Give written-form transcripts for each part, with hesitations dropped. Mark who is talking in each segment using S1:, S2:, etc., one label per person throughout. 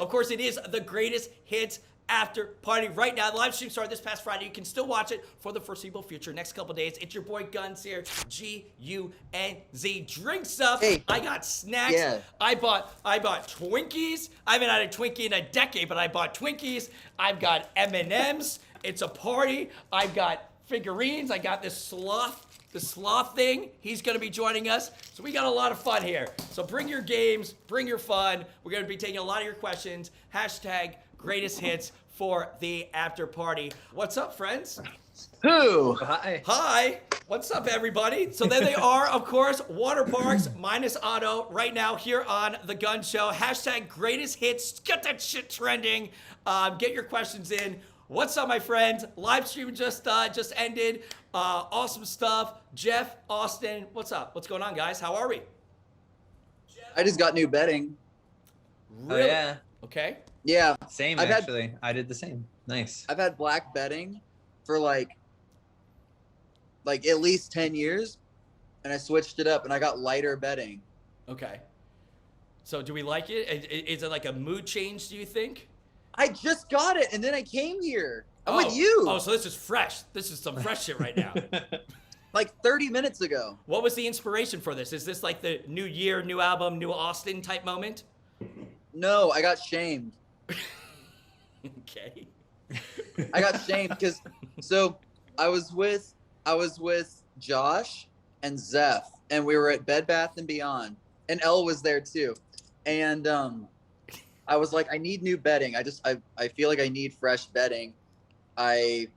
S1: Of course, it is the greatest hits after party right now. The live stream started this past Friday. You can still watch it for the foreseeable future. Next couple days, it's your boy Gunz here. Gunz. Drinks up.
S2: Hey.
S1: I got snacks.
S2: Yeah.
S1: I bought Twinkies. I haven't had a Twinkie in a decade, but I bought Twinkies. I've got M&Ms. It's a party. I've got figurines. I got this sloth. The sloth thing, he's gonna be joining us. So we got a lot of fun here. So bring your games, bring your fun. We're gonna be taking a lot of your questions. Hashtag greatest hits for the after party. What's up, friends?
S2: Who?
S3: Hi.
S1: Hi. What's up, everybody? So there they are, of course, Waterparks minus Otto right now here on the Gunz Show. Hashtag greatest hits. Get that shit trending. Get your questions in. What's up, my friends? Live stream just ended. Awesome stuff. Jeff, Austin, what's up? What's going on, guys? How are we?
S2: I just got new bedding.
S1: Really?
S3: Oh, yeah.
S1: Okay.
S2: Yeah.
S3: Same,
S2: I've had-
S3: actually. I did the same. Nice.
S2: I've had black bedding for like at least 10 years, and I switched it up and I got lighter bedding.
S1: Okay. So do we like it? Is it like a mood change, do you think?
S2: I just got it and then I came here. I'm
S1: Oh.
S2: with you.
S1: Oh, so this is fresh. This is some fresh shit right now.
S2: Like 30 minutes ago.
S1: What was the inspiration for this? Is this like the new year, new album, new Austin type moment?
S2: No, I got shamed.
S1: Okay.
S2: I got shamed because so I was with Josh and Zeph, and we were at Bed Bath and Beyond, and Elle was there too, and I was like, I need new bedding. I feel like I need fresh bedding. I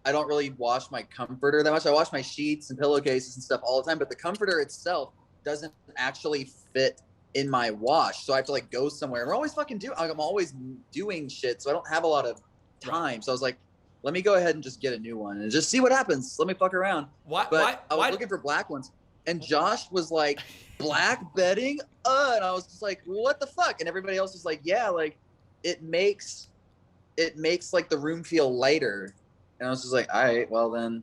S2: don't really wash my comforter that much. I wash my sheets and pillowcases and stuff all the time, but the comforter itself doesn't actually fit in my wash, so I have to like go somewhere. And we're always I'm always doing shit, so I don't have a lot of time. So I was like, let me go ahead and just get a new one and just see what happens. Let me fuck around. I was looking for black ones, and Josh was like, black bedding? And I was just like, what the fuck? And everybody else was like, yeah, like it makes like the room feel lighter. And I was just like, all right, well then,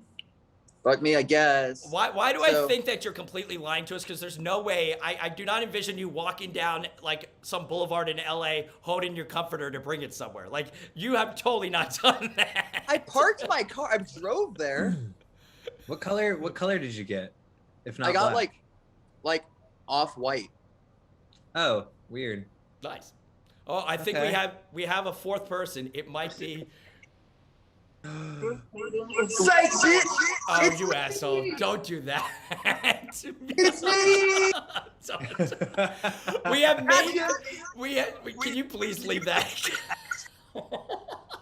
S2: fuck me, I guess.
S1: Why do I think that you're completely lying to us? Because there's no way, I do not envision you walking down like some boulevard in LA holding your comforter to bring it somewhere. Like, you have totally not done that.
S2: I parked my car. I drove there.
S3: What color did you get? If not
S2: I got
S3: black?
S2: like off-white.
S3: Oh, weird.
S1: Nice. Oh, I think
S3: Okay.
S1: we have a fourth person. It might be.
S2: Say shit.
S1: Oh, you asshole! Don't do that.
S2: It's me.
S1: We have made. Can you please leave that?
S2: All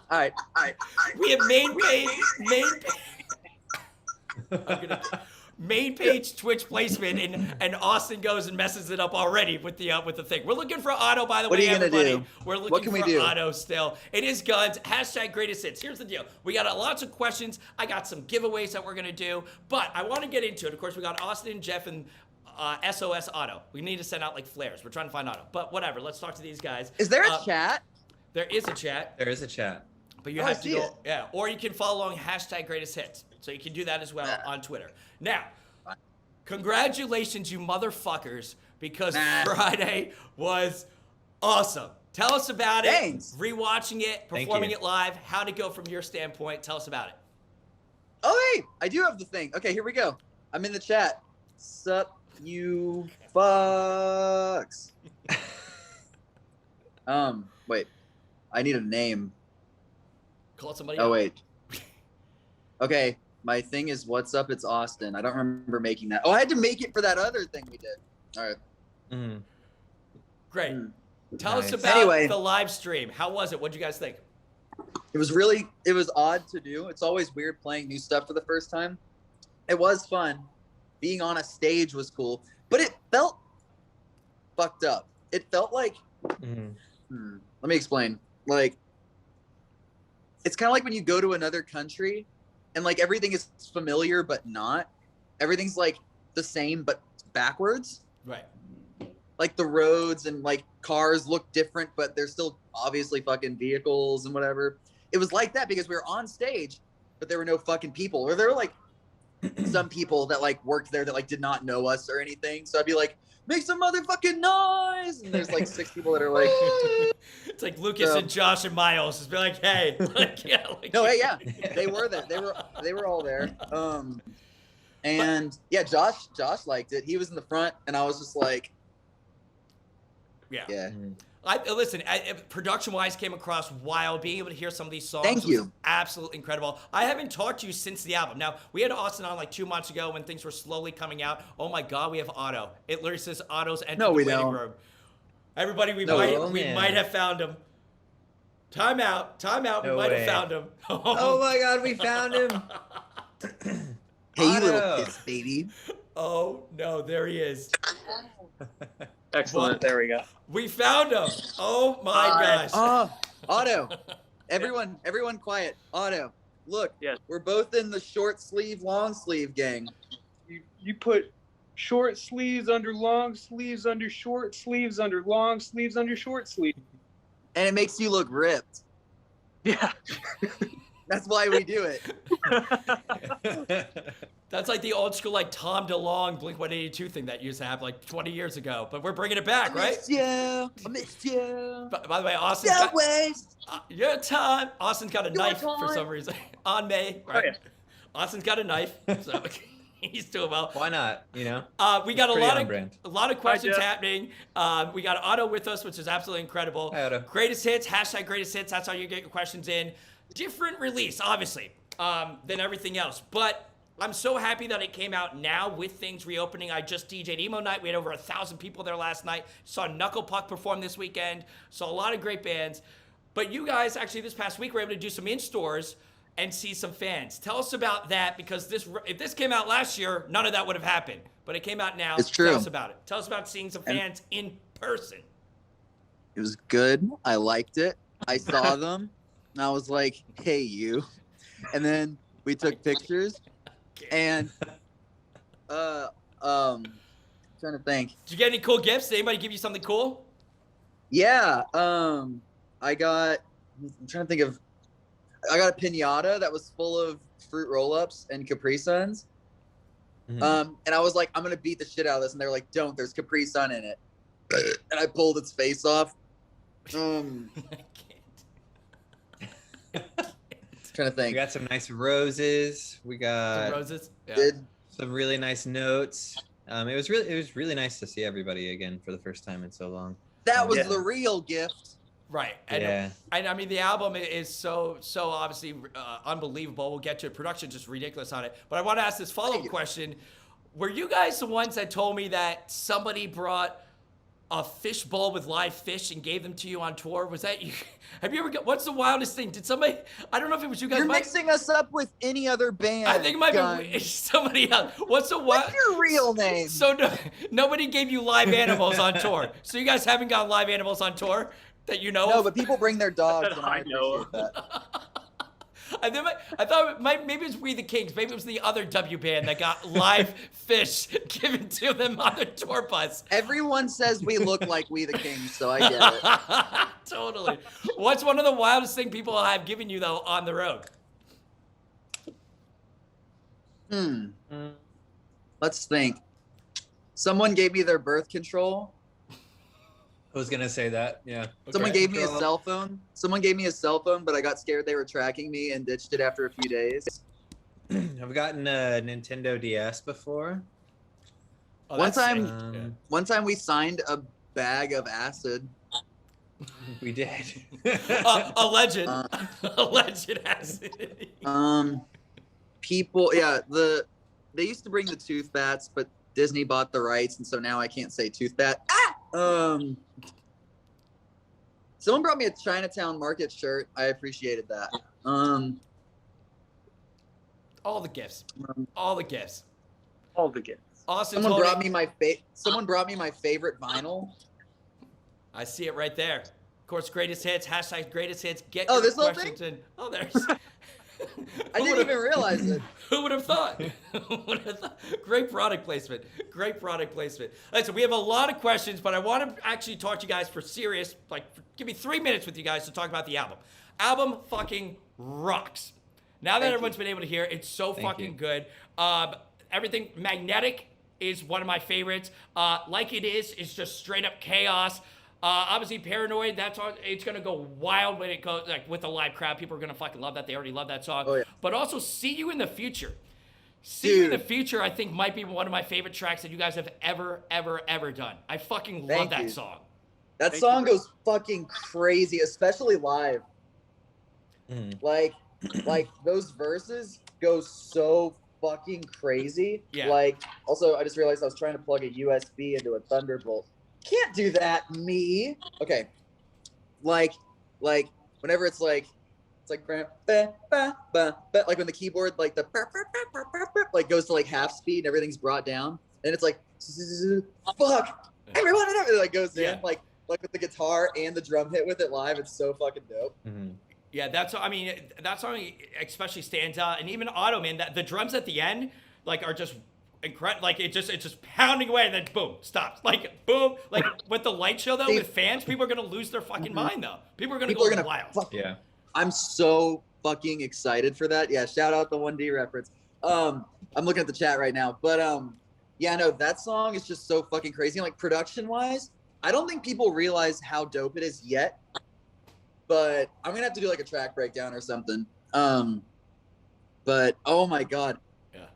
S2: right.
S1: We have main page Twitch placement, and Austin goes and messes it up already with the thing. We're looking for Otto, by the
S2: What
S1: way,
S2: are you gonna
S1: everybody.
S2: do?
S1: We're looking
S2: What can
S1: for
S2: we do?
S1: Otto still. It is Gunz. Hashtag greatest hits. Here's the deal. We got lots of questions. I got some giveaways that we're gonna do, but I want to get into it. Of course, we got Austin, Jeff, and SOS Otto. We need to send out like flares. We're trying to find Otto, but whatever. Let's talk to these guys.
S2: Is there a chat?
S1: There is a chat.
S3: There is a chat.
S1: But you
S2: Oh,
S1: have
S2: I
S1: to
S2: see
S1: go,
S2: it.
S1: yeah. Or you can follow along hashtag greatest hits. So you can do that as well on Twitter. Now, congratulations, you motherfuckers, because Friday was awesome. Tell us about
S2: Thanks.
S1: it. Rewatching it,
S3: Thank
S1: performing
S3: you.
S1: it live. How'd it go from your standpoint? Tell us about it.
S2: Oh, hey, I do have the thing. Okay, here we go. I'm in the chat. Sup, you fucks. Wait. I need a name.
S1: Call somebody
S2: Oh,
S1: out.
S2: wait. Okay, my thing is what's up, it's Austin. I don't remember making that. Oh, I had to make it for that other thing we did. All right.
S3: Mm.
S1: Great.
S2: Mm.
S1: Tell us
S3: Nice.
S1: about
S2: Anyway.
S1: the live stream. How was it? What'd you guys think?
S2: It was odd to do. It's always weird playing new stuff for the first time. It was fun. Being on a stage was cool, but it felt fucked up. It felt like,
S3: Mm.
S2: let me explain. Like, it's kind of like when you go to another country and like everything is familiar, but not. Everything's like the same, but backwards.
S1: Right.
S2: Like the roads and like cars look different, but they're still obviously fucking vehicles and whatever. It was like that because we were on stage, but there were no fucking people. Or there were like some people that like worked there that like did not know us or anything. So I'd be like, make some motherfucking noise. And there's like 6 people that are like,
S1: It's like Lucas and Josh and Miles. Just be like, hey. Like, yeah, like,
S2: no, hey, yeah, they were there. They were all there. And yeah, Josh liked it. He was in the front, and I was just like, yeah.
S1: Listen, production-wise, came across wild. Being able to hear some of these songs
S2: Thank you.
S1: was absolutely incredible. I haven't talked to you since the album. Now, we had Austin on like 2 months ago when things were slowly coming out. Oh my God, we have Otto. It literally says Otto's entered the waiting room. Everybody, we might have found him. Time out. We might have found him.
S3: Oh my God, we found him.
S2: Hey, you little piss baby.
S1: Oh no, there he is.
S4: Excellent. There we go.
S1: We found him. Oh my gosh.
S2: Oh, Otto. Everyone quiet. Otto, look.
S4: Yes.
S2: We're both in the short sleeve, long sleeve gang.
S4: You put short sleeves under long sleeves under short sleeves under long sleeves under short sleeves.
S2: And it makes you look ripped.
S4: Yeah.
S2: That's why we do it.
S1: That's like the old school, like Tom DeLonge Blink-182 thing that used to happen like 20 years ago. But we're bringing it back, right?
S2: I missed you.
S1: By the way, Austin's
S2: Don't waste
S1: your time. Austin's got a
S2: your
S1: knife
S2: time.
S1: for some reason. On May, right?
S4: Oh, yeah.
S1: Austin's got a knife, so he's doing well.
S3: Why not? You know.
S1: We got
S3: Pretty on
S1: a
S3: brand.
S1: lot of questions
S4: Jeff.
S1: happening. We got Otto with us, which is absolutely incredible.
S3: Hi, Otto.
S1: Greatest hits, hashtag greatest hits. That's how you get your questions in. Different release, obviously, than everything else. But I'm so happy that it came out now with things reopening. I just DJ'd Emo Night. We had over 1,000 people there last night. Saw Knuckle Puck perform this weekend. Saw a lot of great bands. But you guys, actually, this past week, were able to do some in-stores and see some fans. Tell us about that, because if this came out last year, none of that would have happened. But it came out now.
S2: It's true.
S1: Tell us about it. Tell us about seeing some fans in person.
S2: It was good. I liked it. I saw them, and I was like, "Hey, you!" And then we took pictures, and trying to think.
S1: Did you get any cool gifts? Did anybody give you something cool?
S2: Yeah, I got. I'm trying to think of. I got a piñata that was full of fruit roll-ups and Capri Suns.
S3: Mhm.
S2: And I was like, I'm gonna beat the shit out of this, and they're like, "Don't. There's Capri Sun in it." And I pulled its face off.
S1: I
S2: Trying to
S3: We
S2: think.
S3: got some nice roses. We got
S1: can't. Roses. Yeah.
S2: Did
S3: some really nice notes. It was really nice to see everybody again for the first time in so long.
S2: that was
S4: Yeah.
S2: the real gift?
S1: Right. And,
S3: Yeah.
S1: and I mean, the album is so obviously unbelievable. We'll get to it. Production just ridiculous on it. But I want to ask this follow-up
S2: Thank you.
S1: question. Were you guys the ones that told me that somebody brought a fish bowl with live fish and gave them to you on tour? Was that you? Have you ever got, what's the wildest thing? Did somebody, I don't know if it was you guys.
S2: You're mixing us up with any other band.
S1: I think it might
S2: Gunz.
S1: be somebody else. What's the wild?
S2: What's your real name?
S1: So nobody gave you live animals on tour. So you guys haven't got live animals on tour that you know
S2: No,
S1: of?
S2: but people bring their dogs,
S4: That
S2: and I
S4: I know
S2: appreciate that.
S1: I thought maybe it was We the Kings. Maybe it was the other W band that got live fish given to them on the tour bus.
S2: Everyone says we look like We the Kings, so I get it.
S1: Totally. What's one of the wildest thing people have given you though on the road?
S2: Let's think. Someone gave me their birth control.
S3: I was gonna say that. Yeah.
S2: Someone
S1: Okay.
S2: gave me a cell phone. Someone gave me a cell phone, but I got scared they were tracking me and ditched it after a few days.
S3: I've gotten a Nintendo DS before.
S1: Oh,
S2: One
S1: that's
S2: time-
S1: sick.
S2: One time we signed a bag of acid.
S3: We did.
S1: A legend.
S2: Uh,
S1: A legend acid.
S2: People, yeah, they used to bring the tooth bats, but Disney bought the rights, and so now I can't say tooth bat. Someone brought me a Chinatown Market shirt. I appreciated that.
S1: All the gifts. All the gifts.
S4: all the gifts.
S1: Austin
S2: Someone
S1: told
S2: brought
S1: me.
S2: me my favorite vinyl.
S1: I see it right there. Of course, greatest hits, hashtag greatest hits. Get
S2: Oh,
S1: your
S2: this little
S1: questions in. Oh, there's.
S2: I didn't even realize it.
S1: Who would have thought? Who would have thought? Great product placement. Great product placement. Listen, we have a lot of questions, but I want to actually talk to you guys for serious. Like, give me 3 minutes with you guys to talk about the album. Album fucking rocks. Now that
S2: Thank
S1: everyone's been able to hear it, it's so
S3: Thank
S1: fucking
S3: you.
S1: good. Everything magnetic is one of my favorites. Like It Is just straight up chaos. Obviously, Paranoid, it's gonna go wild when it goes, like, with the live crowd. People are gonna fucking love that. They already love that song.
S2: Oh, yeah.
S1: But also, See You in the Future. See You in the Future, I think, might be one of my favorite tracks that you guys have ever done. I fucking love
S2: Thank
S1: that
S2: you.
S1: song.
S2: That song goes fucking crazy, especially live. Like those verses go so fucking crazy.
S1: Yeah.
S2: Like, also, I just realized I was trying to plug a USB into a Thunderbolt. Can't do that, me. Okay. Like whenever it's like like when the keyboard, like the like goes to like half speed and everything's brought down, and it's like fuck everyone, and everything like goes in like with the guitar and the drum hit with it live. It's so fucking dope.
S1: Yeah, that song especially stands out, and even Auto, man, that the drums at the end like are just incredible. Like it's just pounding away, and then boom, stops. Like boom, like with the light show though, with fans, people are gonna lose their fucking mind though. People are gonna go wild.
S3: Yeah.
S2: I'm so fucking excited for that. Yeah, shout out the 1D reference. I'm looking at the chat right now, but yeah, no, that song is just so fucking crazy. Like production wise, I don't think people realize how dope it is yet. But I'm gonna have to do like a track breakdown or something. But oh my god,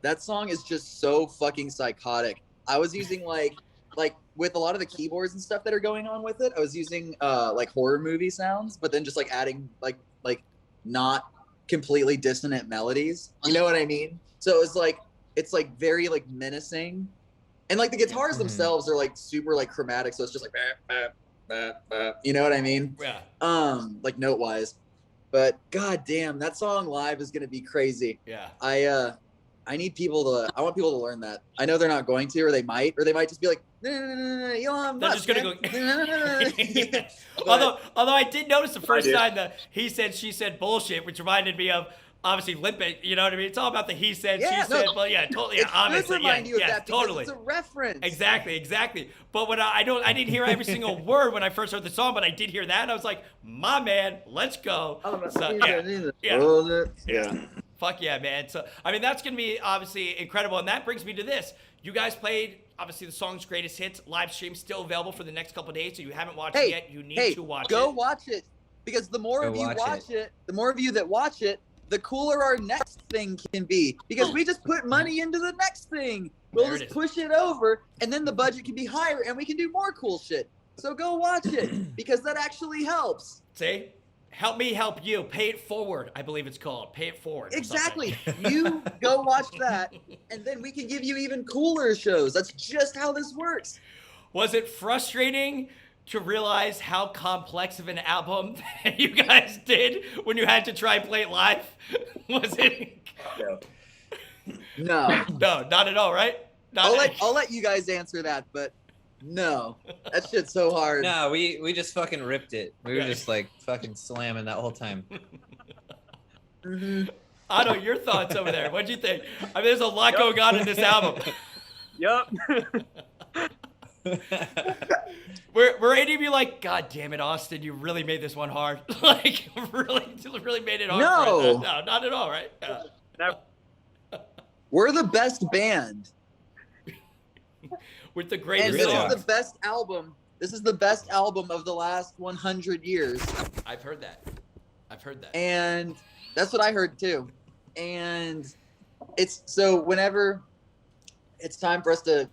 S2: that song is just so fucking psychotic. I was using like with a lot of the keyboards and stuff that are going on with it, I was using like horror movie sounds, but then just like adding like not completely dissonant melodies. You know what I mean? So it's like very like menacing, and like the guitars themselves are like super like chromatic, so it's just like you know what I mean?
S1: Yeah.
S2: Like note wise, but god damn, that song live is gonna be crazy.
S1: Yeah.
S2: I want people to learn that. I know they're not going to, or they might just be like, Elon
S1: They're
S2: Musk,
S1: just gonna
S2: man.
S1: go. Although I did notice the first time the he said she said bullshit, which reminded me of obviously Limp Bizkit. You know what I mean? It's all about the he said, she said. But yeah, totally.
S2: It's
S1: Honestly,
S2: good to remind you of that because
S1: totally.
S2: it's a reference.
S1: Exactly. But when I didn't hear every single word when I first heard the song, but I did hear that, and I was like, my man, let's go. Yeah. Fuck yeah, man. So, I mean, that's going to be obviously incredible. And that brings me to this. You guys played, obviously, the song's greatest hits. Live stream still available for the next couple of days. So you haven't watched it yet. You need to watch it.
S2: Go watch it. Because the more of you watch it, the more of you that watch it, the cooler our next thing can be. Because we just put money into the next thing. We'll just push it over, and then the budget can be higher, and we can do more cool shit. So go watch it, because that actually helps.
S1: See? Help me help you. Pay it forward, I believe it's called. Pay it forward.
S2: Exactly. You go watch that, and then we can give you even cooler shows. That's just how this works.
S1: Was it frustrating to realize how complex of an album that you guys did when you had to try and play it live? Was it?
S2: No.
S1: No, not at all, right?
S2: I'll let you guys answer that, but no, that shit's so hard.
S3: No, we just fucking ripped it. We were just like fucking slamming that whole time.
S1: Otto, your thoughts over there? What'd you think? I mean, there's a lot going on in this album.
S4: Yup.
S1: Were any of you like, God damn it, Austin, you really made this one hard? Like, really made it hard?
S2: No.
S1: No, not at all, right?
S4: Never.
S2: We're the best band.
S1: With the greatest
S2: And this
S1: songs.
S2: is the best album. This is the best album of the last 100 years.
S1: I've heard that.
S2: And that's what I heard too. And it's so whenever it's time for us to,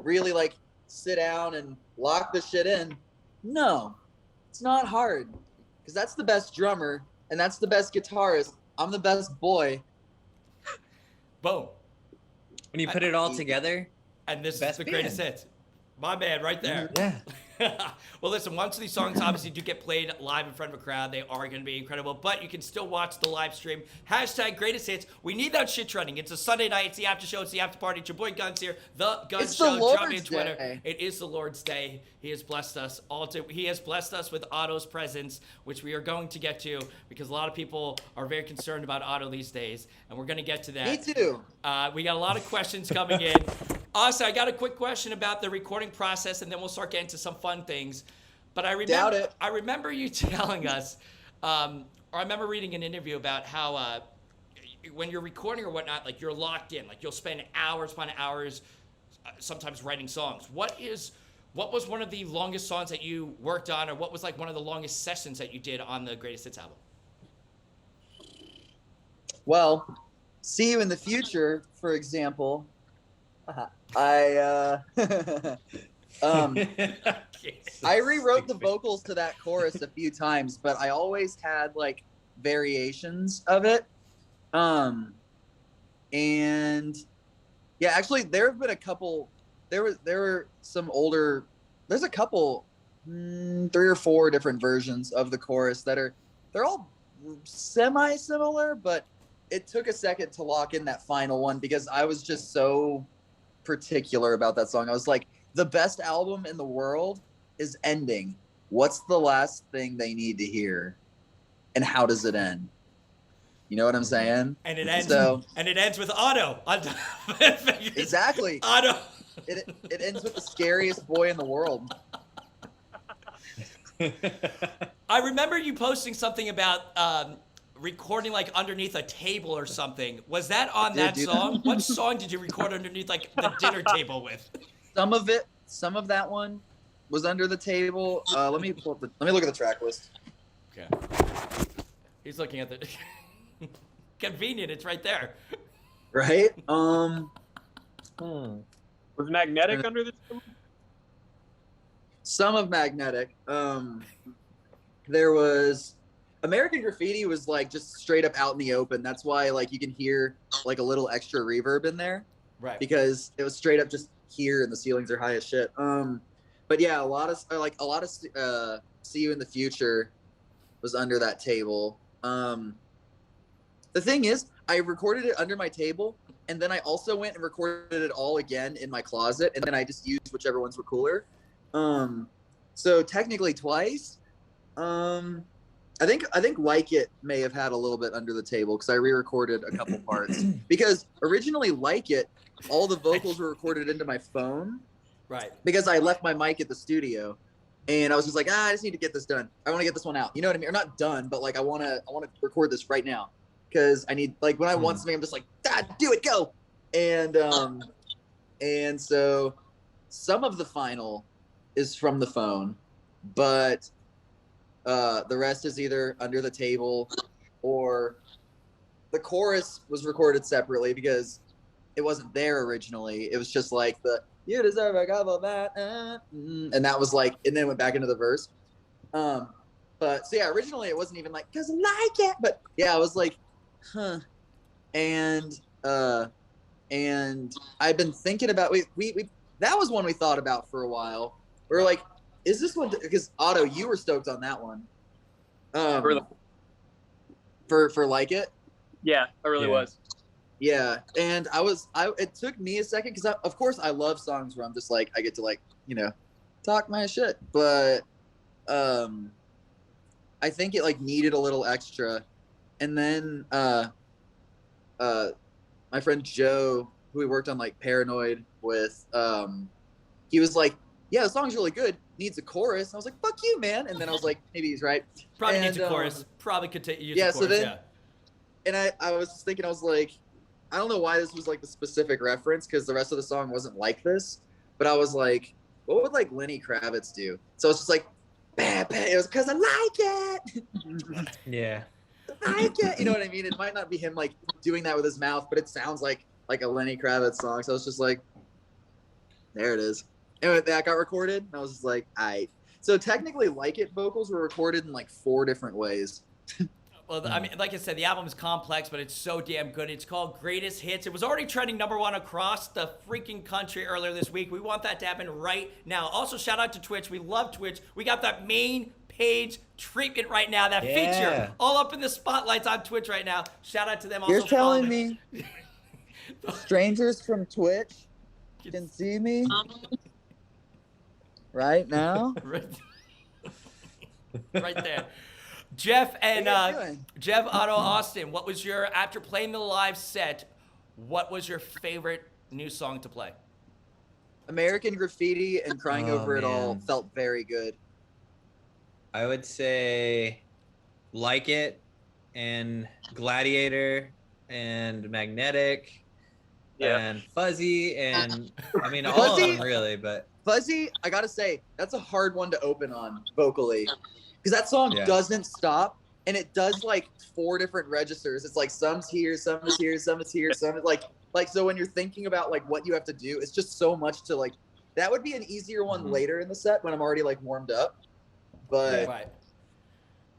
S2: really like sit down and lock the shit in, no, it's not hard. Because that's the best drummer and that's the best guitarist. I'm the best boy.
S1: Boom.
S3: When you put it all together.
S1: And this
S3: Best
S1: is the greatest hits. My man, right there.
S3: Yeah.
S1: Well, listen, once these songs obviously do get played live in front of a crowd, they are going to be incredible. But you can still watch the live stream. # greatest hits. We need that shit trending. It's a Sunday night. It's the after show. It's the after party. It's your boy Gunz here. The Gunz Show. Drop me on Twitter.
S2: Day.
S1: It is the Lord's Day. He has blessed us He has blessed us with Otto's presence, which we are going to get to because a lot of people are very concerned about Otto these days, and we're going to get to that.
S2: Me too.
S1: We got a lot of questions coming in. Also, I got a quick question about the recording process, and then we'll start getting to some fun things. But I remember you telling us, or I remember reading an interview about how when you're recording or whatnot, like you're locked in, like you'll spend hours upon hours sometimes writing songs. What was one of the longest songs that you worked on, or what was like one of the longest sessions that you did on the Greatest Hits album?
S2: Well, See You in the Future, for example, I I rewrote the vocals to that chorus a few times, but I always had like variations of it. And yeah, actually there have been a couple, there were some older, there's a couple, 3 or 4 different versions of the chorus they're all semi-similar, but it took a second to lock in that final one because I was just so particular about that song. I was like, the best album in the world is ending. What's the last thing they need to hear? And how does it end? You know what I'm saying?
S1: And it ends with Otto.
S2: Exactly.
S1: Otto.
S2: It ends with the scariest boy in the world.
S1: I remember you posting something about recording like underneath a table or something. Was that on that song? What song did you record underneath like the dinner table with?
S2: Some of that one was under the table. Let me look at the track list.
S1: Okay. He's looking at the convenient, it's right there.
S2: Right?
S4: Was Magnetic under the table?
S2: Some of Magnetic. There was American Graffiti was like just straight up out in the open. That's why like you can hear like a little extra reverb in there.
S1: Right.
S2: Because it was straight up just here and the ceilings are high as shit. But yeah, a lot of See You in the Future was under that table. The thing is, I recorded it under my table, and then I also went and recorded it all again in my closet, and then I just used whichever ones were cooler. So technically twice. I think Like It may have had a little bit under the table because I re-recorded a couple parts. Because originally Like It, all the vocals were recorded into my phone.
S1: Right.
S2: Because I left my mic at the studio, and I was just like, I just need to get this done. I want to get this one out. You know what I mean? Or not done, but like I want to record this right now because I need, like, when I want something, I'm just like, do it, go. And so some of the final is from the phone, but the rest is either under the table or the chorus was recorded separately because it wasn't there originally. It was just like the "You deserve a cup of that," and that was like, and then went back into the verse. But so yeah, originally it wasn't even like "'cause I like it," but yeah, I was like, and I've been thinking about we that was one we thought about for a while. We were like, is this one, because Otto, you were stoked on that one. For Like It?
S4: Yeah, I really was.
S2: Yeah, and it took me a second because of course I love songs where I'm just like, I get to like, talk my shit, but I think it like needed a little extra. And then my friend Joe, who we worked on like Paranoid with, he was like, yeah, the song's really good, needs a chorus. And I was like, fuck you, man. And then I was like, maybe he's right.
S1: Probably needs a chorus. Probably could use a chorus.
S2: So then, and I was just thinking, I was like, I don't know why this was like the specific reference because the rest of the song wasn't like this, but I was like, what would like Lenny Kravitz do? So it's just like, bah, bah. It was because I like it.
S3: Yeah.
S2: I like it. You know what I mean? It might not be him like doing that with his mouth, but it sounds like a Lenny Kravitz song. So I was just like, there it is. And that got recorded, and I was just like, aight. So technically, Like It vocals were recorded in like 4 different ways.
S1: Well, I mean, like I said, the album is complex, but it's so damn good. It's called Greatest Hits. It was already trending #1 across the freaking country earlier this week. We want that to happen right now. Also, shout out to Twitch. We love Twitch. We got that main page treatment right now, that feature all up in the spotlights on Twitch right now. Shout out to them. Also,
S2: you're telling me strangers from Twitch can see me right now?
S1: Right there. Jeff and Jeff Otto Austin, what was your, after playing the live set, what was your favorite new song to play?
S2: American Graffiti and Crying Over It All felt very good.
S3: I would say Like It and Gladiator and Magnetic
S4: Yeah.
S3: and Fuzzy, and I mean all of
S2: Fuzzy-
S3: them really, but
S2: Fuzzy, I gotta say, that's a hard one to open on vocally, because that song
S3: Yeah.
S2: doesn't stop, and it does like 4 different registers. It's like some's here, some is here, some is here, some is like so when you're thinking about like what you have to do, it's just so much to like. That would be an easier one
S3: Mhm.
S2: later in the set when I'm already like warmed up, but
S1: Right.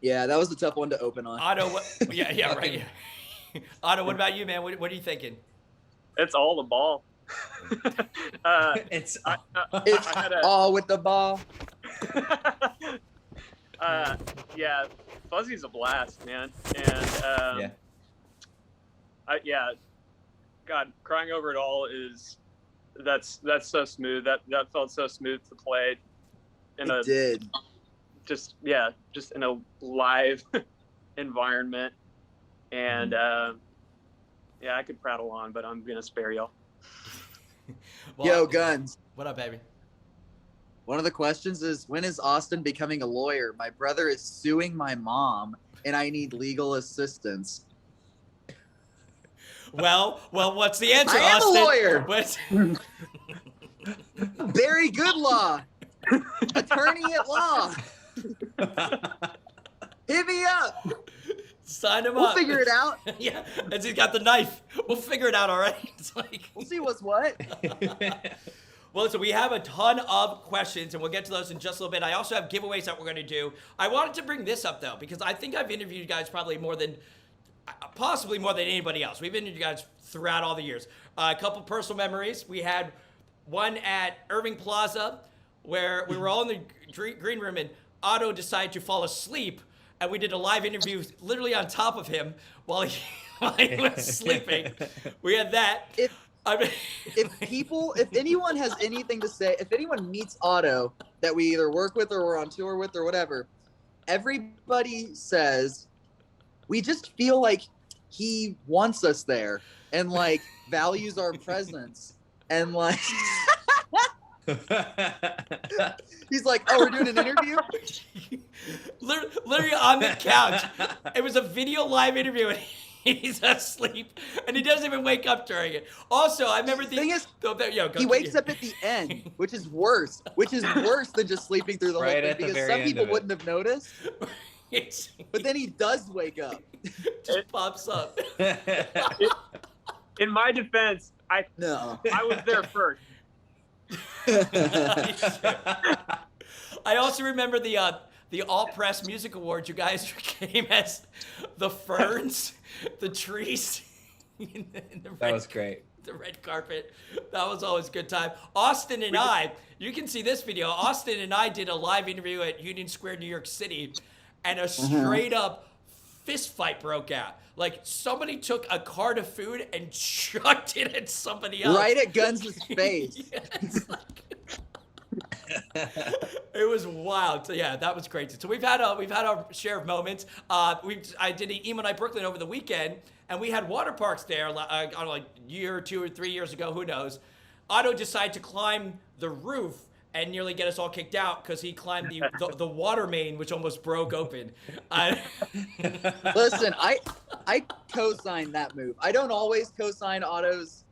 S2: yeah, that was a tough one to open on.
S1: Otto, yeah, right. Otto, what about you, man? What are you thinking?
S4: It's all the ball.
S3: it's
S2: It's
S4: I had a-
S2: all with the ball.
S4: Yeah, Fuzzy's a blast, man. And
S3: yeah.
S4: God, crying over it all is that's so smooth. That felt so smooth to play in
S2: It did.
S4: just in a live environment. And yeah, I could prattle on, but I'm gonna spare y'all.
S1: Well,
S2: Yo, Gunz.
S1: What up, baby?
S2: One of the questions is, when is Austin becoming a lawyer? My brother is suing my mom, and I need legal assistance.
S1: Well, what's the answer,
S2: I am a
S1: Austin?
S2: lawyer.
S1: What's...
S2: Barry Goodlaw, attorney at law. Hit me up.
S1: Sign him
S2: We'll
S1: up.
S2: figure it out.
S1: Yeah, as he's got the knife. We'll figure it out, all right? It's like...
S2: We'll see what's what.
S1: Well, so we have a ton of questions, and we'll get to those in just a little bit. I also have giveaways that we're going to do. I wanted to bring this up, though, because I think I've interviewed you guys probably possibly more than anybody else. We've interviewed you guys throughout all the years. A couple personal memories. We had one at Irving Plaza where we were all in the green room, and Otto decided to fall asleep, and we did a live interview literally on top of him while he was sleeping. We had that.
S2: If anyone has anything to say, if anyone meets Otto that we either work with or we're on tour with or whatever, everybody says we just feel like he wants us there and like values our presence and like he's like, oh, we're doing an interview?
S1: Literally on the couch. It was a video live interview, and he's asleep, and he doesn't even wake up during it. Also, I remember the
S2: thing is,
S1: yo,
S2: he wakes up at the end, which is worse than just sleeping through the whole
S3: Right
S2: thing
S3: at the
S2: because
S3: very
S2: some
S3: end
S2: people
S3: of it.
S2: wouldn't have noticed, but then he does wake up.
S1: just pops up.
S4: In my defense, I
S2: No.
S4: was there first.
S1: I also remember the All Press Music Awards. You guys came as the ferns, the trees. in the
S3: That
S1: red,
S3: was great.
S1: the red carpet. That was always a good time. Austin and I, you can see this video. Austin and I did a live interview at Union Square, New York City, and a straight up fist fight broke out. Like somebody took a cart of food and chucked it at somebody else.
S2: Right at Gunz's face.
S1: Yeah, it's like- it was wild. So yeah, that was crazy. So we've had our share of moments. I did an Emo Night Brooklyn over the weekend, and we had Waterparks there. I don't know, like a year or 2 or 3 years ago, who knows? Otto decided to climb the roof and nearly get us all kicked out because he climbed the water main, which almost broke open.
S2: Listen, I co-sign that move. I don't always co-sign Otto's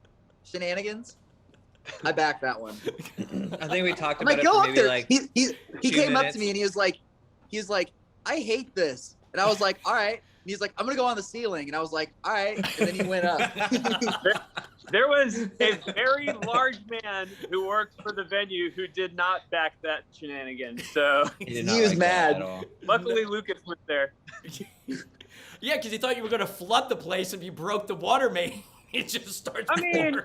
S2: shenanigans. I back that one.
S3: I think we talked
S2: I'm
S3: about
S2: like,
S3: it
S2: go
S3: for
S2: up
S3: maybe
S2: there.
S3: like
S2: He
S3: 2
S2: came up
S3: minutes.
S2: to me and he was like, I hate this. And I was like, all right. And he's like, I'm gonna go on the ceiling. And I was like, all right. And then he went up.
S4: There was a very large man who worked for the venue who did not back that shenanigan. So
S3: He
S2: He
S3: did not
S2: was
S3: like that
S2: mad.
S3: at all.
S4: luckily Lucas was there.
S1: Yeah, because he thought you were going to flood the place if you broke the water main. It just starts pouring.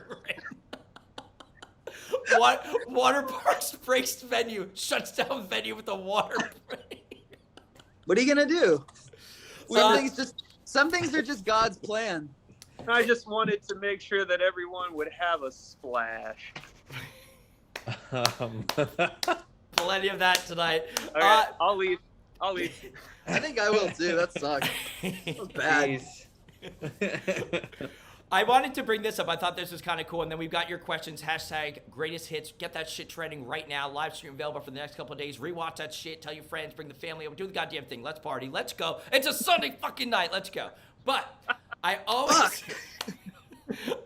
S1: Waterparks breaks venue, shuts down venue with a water main.
S2: What are you gonna do?
S1: Well,
S2: Some things are just God's plan.
S4: I just wanted to make sure that everyone would have a splash.
S1: Plenty of that tonight.
S4: All right, I'll leave.
S2: I think I will too. That sucks. That was bad.
S3: Jeez.
S1: I wanted to bring this up. I thought this was kind of cool. And then we've got your questions. Hashtag greatest hits. Get that shit trending right now. Live stream available for the next couple of days. Rewatch that shit. Tell your friends. Bring the family over. Do the goddamn thing. Let's party. Let's go. It's a Sunday fucking night. Let's go. But I always...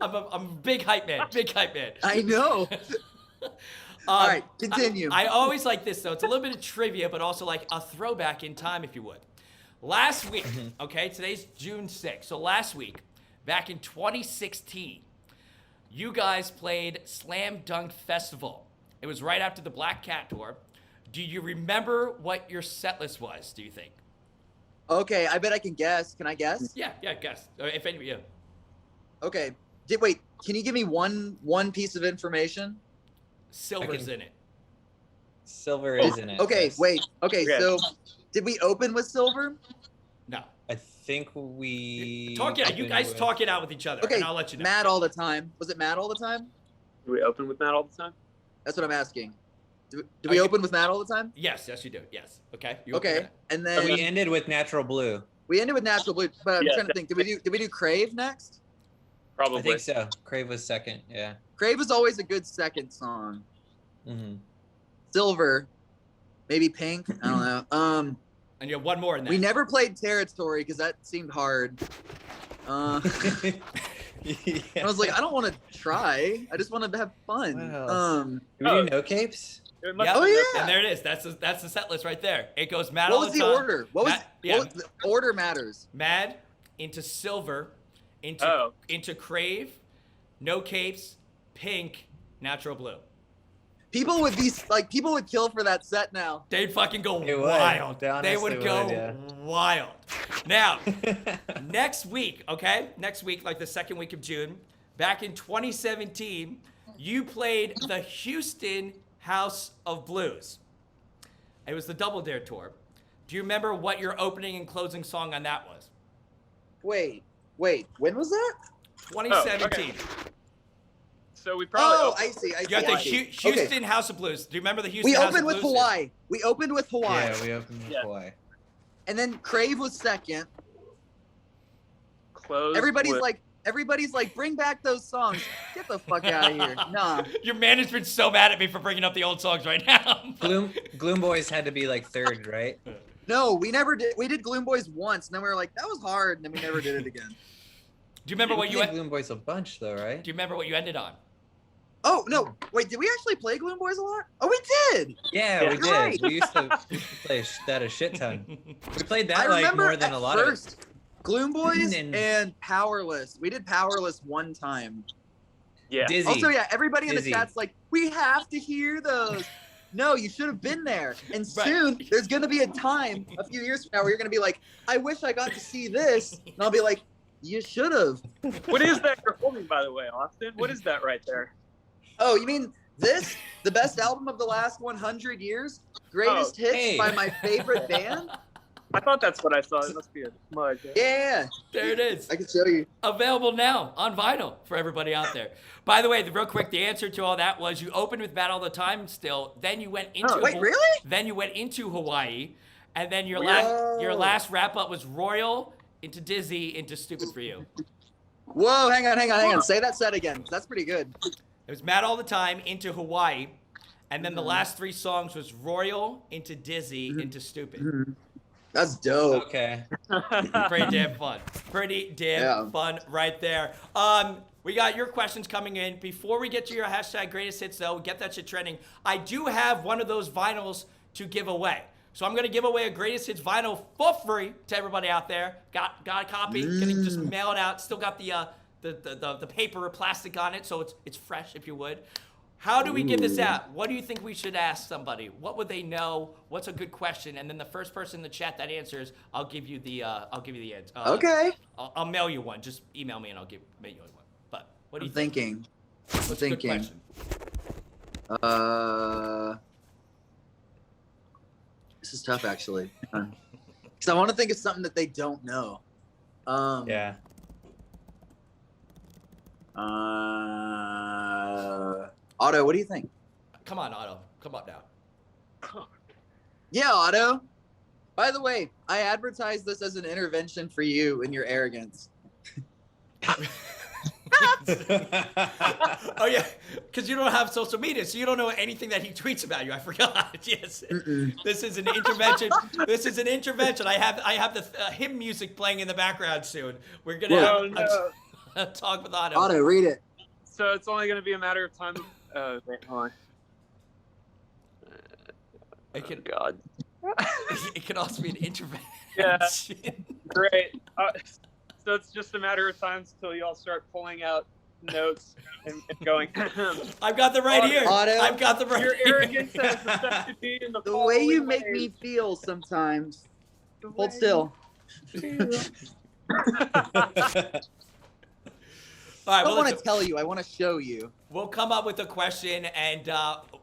S1: I'm a big hype man. Big hype man.
S2: I know. All right, continue.
S1: I always like this though. It's a little bit of trivia, but also like a throwback in time, if you would. Last week, okay, today's June 6th. So last week, back in 2016, you guys played Slam Dunk Festival. It was right after the Black Cat tour. Do you remember what your set list was, do you think?
S2: Okay, I bet I can guess. Can I guess?
S1: Yeah, guess. If any, yeah.
S2: Okay. Wait, can you give me one piece of information?
S1: Silver's in it.
S3: Silver is in it.
S2: Okay,
S3: yes.
S2: wait. Okay,
S4: Yeah.
S2: so did we open with Silver?
S1: No.
S3: I think we
S1: Talk it out. You
S3: opened
S1: guys
S3: with-
S1: talk it out with each other,
S2: Okay,
S1: and I'll let you know.
S2: Mad all the time. Was it Mad all the time?
S4: Do we open with Matt all the time?
S2: That's what I'm asking. Do we open with Mad all the time?
S1: Yes, you do. Yes. Okay. You open
S2: Okay,
S1: it.
S2: and
S3: So
S2: then
S3: we ended with Natural Blue.
S2: we ended with Natural Blue. But I'm
S4: Yeah,
S2: trying to think. Did we do Crave next?
S4: Probably.
S3: I think so. Crave was second. Yeah.
S2: Crave is always a good second song.
S3: hmm
S2: Silver, maybe Pink. I don't know.
S1: And you have one more in there.
S2: We never played Territory because that seemed hard.
S3: yeah.
S2: I was like, I don't want to try. I just want to have fun.
S3: Wow. Did we do No Capes?
S4: It must
S1: Yep.
S4: have
S2: Oh,
S4: been
S2: yeah.
S1: And there it is. That's the set list right there. It goes Mad
S2: What
S1: all
S2: was
S1: the
S2: the
S1: time.
S2: order? What was the order matters?
S1: Mad into Silver, into
S4: Oh.
S1: into Crave, No Capes, Pink, Natural Blue.
S2: People would be like, people would kill for that set now.
S1: They'd fucking go
S3: They would.
S1: wild.
S3: They
S1: They would
S3: honestly
S1: go
S3: would, yeah.
S1: wild. Now, next week, okay? Next week, like the second week of June, back in 2017, you played the Houston House of Blues. It was the Double Dare tour. Do you remember what your opening and closing song on that was?
S2: Wait. When was that?
S1: 2017.
S4: So we probably.
S2: Oh,
S4: opened-
S2: I see.
S1: You got the Houston
S2: Okay.
S1: House of Blues. Do you remember the Houston
S2: We
S1: House
S2: opened
S1: of
S2: with
S1: Blues?
S2: Hawaii. We opened with Hawaii.
S3: Yeah, we opened with
S4: Yeah.
S3: Hawaii.
S2: And then Crave was second.
S4: Closed
S2: Everybody's
S4: with-
S2: like, bring back those songs. Get the fuck out of here. Nah.
S1: Your management's so mad at me for bringing up the old songs right now.
S3: Gloom Boys had to be like third, right?
S2: No, we never did. We did Gloom Boys once, and then we were like, that was hard, and then we never did it again.
S1: Do you remember what
S3: We
S1: you
S3: did Gloom Boys a bunch though, right?
S1: Do you remember what you ended on?
S2: Oh, no. Wait, did we actually play Gloom Boys a lot? Oh, we did.
S3: Yeah,
S4: Yeah.
S3: we
S2: You're
S3: did.
S2: right.
S3: We used to play that a shit ton. We played that
S2: I
S3: like
S2: remember
S3: more than
S2: at
S3: a lot
S2: first, Gloom Boys
S3: And-
S2: and Powerless. We did Powerless one time.
S4: Yeah.
S3: of it. Dizzy.
S2: Also, yeah, everybody in
S3: Dizzy.
S2: the chat's like, we have to hear those. No, you should have been there. And
S1: Right.
S2: soon, there's going to be a time, a few years from now, where you're going to be like, I wish I got to see this. And I'll be like, you should have.
S4: What is that you're holding, by the way, Austin? What is that right there?
S2: Oh, you mean this? The best album of the last 100 years? Greatest hits
S3: hey.
S2: by my favorite band?
S4: I thought that's what I saw. It must be a smudge.
S2: Yeah,
S1: There it is.
S2: I can show you.
S1: Available now on vinyl for everybody out there. By the way, real quick, the answer to all that was you opened with Mad all the time still, then you went into
S2: Wait, really?
S1: Then you went into Hawaii, and then your
S2: Whoa.
S1: last wrap up was Royal into Dizzy into Stupid for You.
S2: Whoa, hang on. Say that set again. That's pretty good.
S1: It was Mad all the time into Hawaii, and then the last three songs was Royal into Dizzy into Stupid.
S2: That's dope.
S3: Okay.
S1: Pretty damn fun. Pretty damn
S2: Yeah.
S1: fun right there. We got your questions coming in. Before we get to your hashtag greatest hits, though, get that shit trending. I do have one of those vinyls to give away. So I'm gonna give away a greatest hits vinyl for free to everybody out there. Got a copy? Gonna just mail it out. Still got the paper or plastic on it, so it's fresh, if you would. How do we give this out? What do you think we should ask somebody? What would they know? What's a good question? And then the first person in the chat that answers, I'll give you the answer.
S2: Okay.
S1: I'll mail you one. Just email me and I'll mail you one. But what do you
S2: I'm
S1: think?
S2: thinking.
S1: What's a good
S2: thinking.
S1: question?
S2: This is tough, actually. Because I want to think of something that they don't know.
S3: Yeah.
S2: Otto, what do you think?
S1: Come on, Otto. Come on now.
S2: Yeah, Otto. By the way, I advertised this as an intervention for you and your arrogance.
S1: Oh yeah, because you don't have social media, so you don't know anything that he tweets about you. I forgot. Yes, this is an intervention. This is an intervention. I have the hymn music playing in the background soon. We're gonna.
S4: Oh, no.
S1: Talk with Otto.
S2: Otto, read it.
S4: So it's only going to be a matter of time. Wait, hold on.
S1: It can,
S4: God.
S1: it can also be an intervention.
S4: Yeah. Great. So it's just a matter of time until you all start pulling out notes and going.
S1: I've got them right here.
S2: Otto,
S1: I've got them right
S4: Your
S1: here.
S4: arrogance has affected me in the
S2: The way you
S4: following
S2: make
S4: ways.
S2: me feel sometimes.
S4: The
S2: Hold
S4: way
S2: still.
S1: All right,
S2: I don't
S1: well,
S2: want to
S1: listen,
S2: tell you. I want to show you.
S1: we'll come up with a question, and